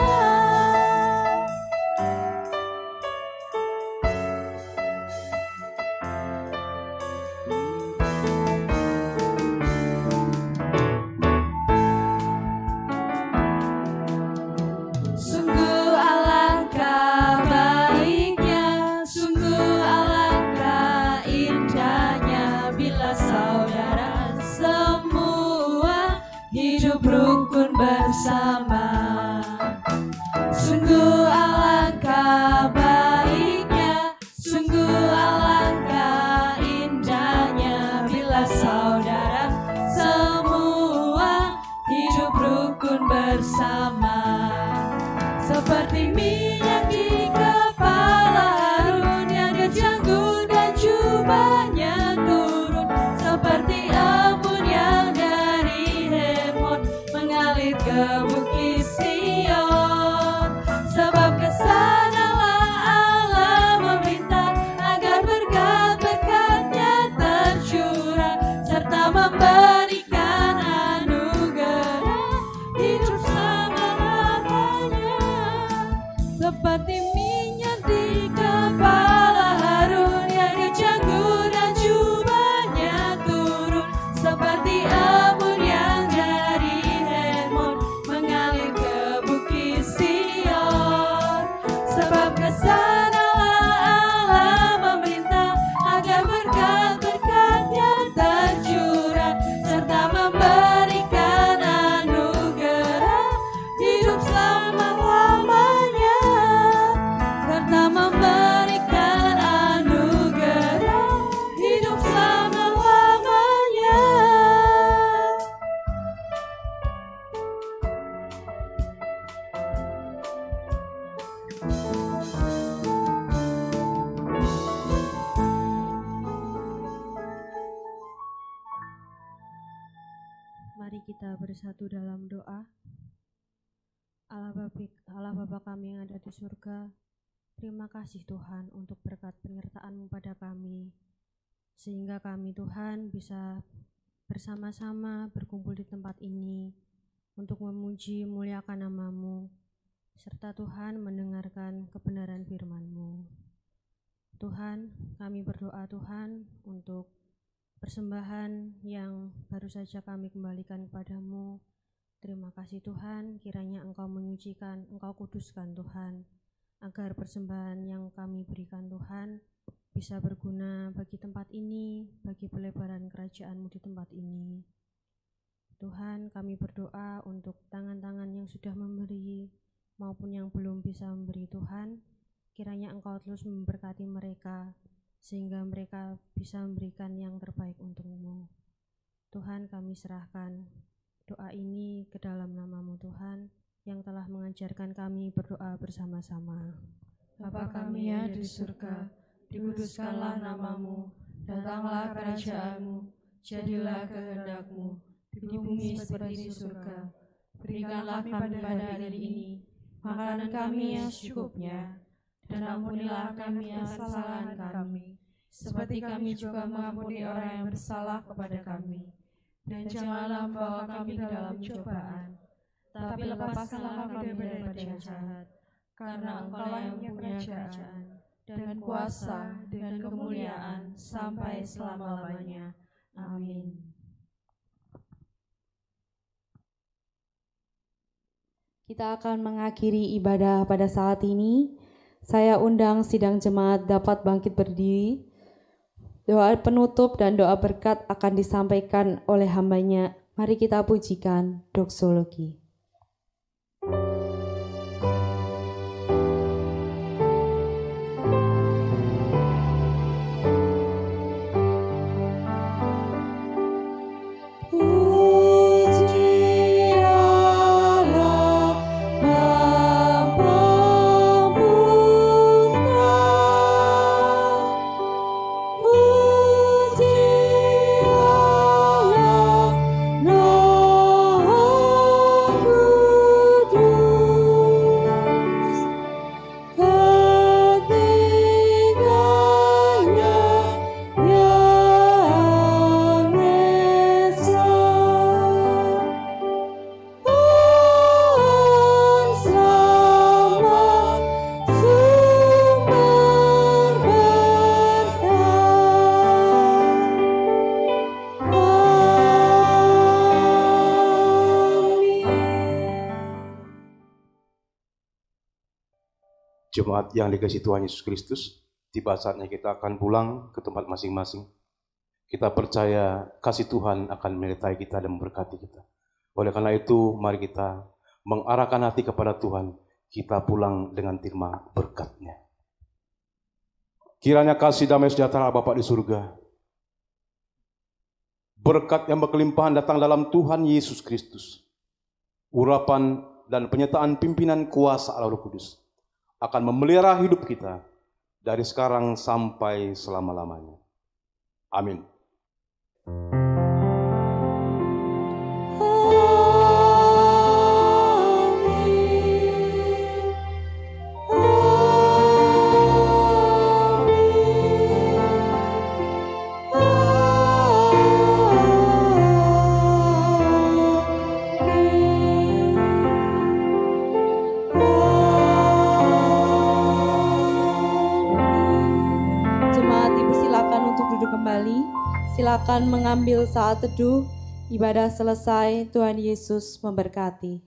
Sungguh alangkah baiknya, sungguh alangkah indahnya, bila saudara semua hidup rukun bersama. Sungguh alangkah baiknya, sungguh alangkah indahnya, bila saudara semua hidup rukun bersama. Seperti minyak di kepala Harun yang kecanggu dan jubahnya turun, seperti embun yang dari Hermon mengalir ke bukit Sion. Sebab kesanalah Allah meminta agar berkat-berkat-Nya tercurah, serta memberikan anugerah hidup selama-lamanya. Seperti minyak di kepala Harun yang kecanggu dan jubahnya turun, seperti embun yang dari Hermon mengalir ke bukit Sion. Sebab kesanalah Allah meminta agar berkat-berkat-Nya tercurah, serta memberikan anugerah hidup selama-lamanya, serta memberikan anugerah hidup selama-lamanya. Mari kita bersatu dalam doa. Allah Bapa kami yang ada di surga, terima kasih Tuhan untuk berkat penyertaan-Mu pada kami, sehingga kami Tuhan bisa bersama-sama berkumpul di tempat ini untuk memuji muliakan nama-Mu, serta Tuhan mendengarkan kebenaran firman-Mu. Tuhan, kami berdoa Tuhan untuk persembahan yang baru saja kami kembalikan kepadamu. Terima kasih Tuhan, kiranya Engkau menyucikan, Engkau kuduskan Tuhan, agar persembahan yang kami berikan Tuhan bisa berguna bagi tempat ini, bagi pelebaran kerajaan-Mu di tempat ini. Tuhan, kami berdoa untuk tangan-tangan yang sudah memberi maupun yang belum bisa memberi Tuhan, kiranya Engkau terus memberkati mereka, sehingga mereka bisa memberikan yang terbaik untuk-Mu. Tuhan, kami serahkan doa ini ke dalam nama-Mu Tuhan, yang telah mengajarkan kami berdoa bersama-sama. Bapa kami yang di surga, dikuduskanlah nama-Mu, datanglah kerajaan-Mu, jadilah kehendak-Mu, di bumi seperti di surga. Berikanlah kami pada hari ini makanan kami yang secukupnya, dan ampunilah kami kesalahan kami, seperti kami juga mengampuni orang yang bersalah kepada kami. Dan janganlah membawa kami dalam cobaan, tapi lepaskanlah kami daripada yang jahat, karena Engkau yang punya kerajaan, dan kuasa, dan kemuliaan, sampai selama-lamanya. Amin. Kita akan mengakhiri ibadah pada saat ini. Saya undang sidang jemaat dapat bangkit berdiri. Doa penutup dan doa berkat akan disampaikan oleh hambanya. Mari kita pujikan doksologi. Jemaat yang dikasihi Tuhan Yesus Kristus, tiba saatnya kita akan pulang ke tempat masing-masing. Kita percaya kasih Tuhan akan menyertai kita dan memberkati kita. Oleh karena itu, mari kita mengarahkan hati kepada Tuhan. Kita pulang dengan terima berkat-Nya. Kiranya kasih damai sejahtera Bapa di surga, berkat yang berkelimpahan datang dalam Tuhan Yesus Kristus, urapan dan penyertaan pimpinan kuasa Allah Roh Kudus akan memelihara hidup kita dari sekarang sampai selama-lamanya. Amin. Silakan mengambil saat teduh. Ibadah selesai. Tuhan Yesus memberkati.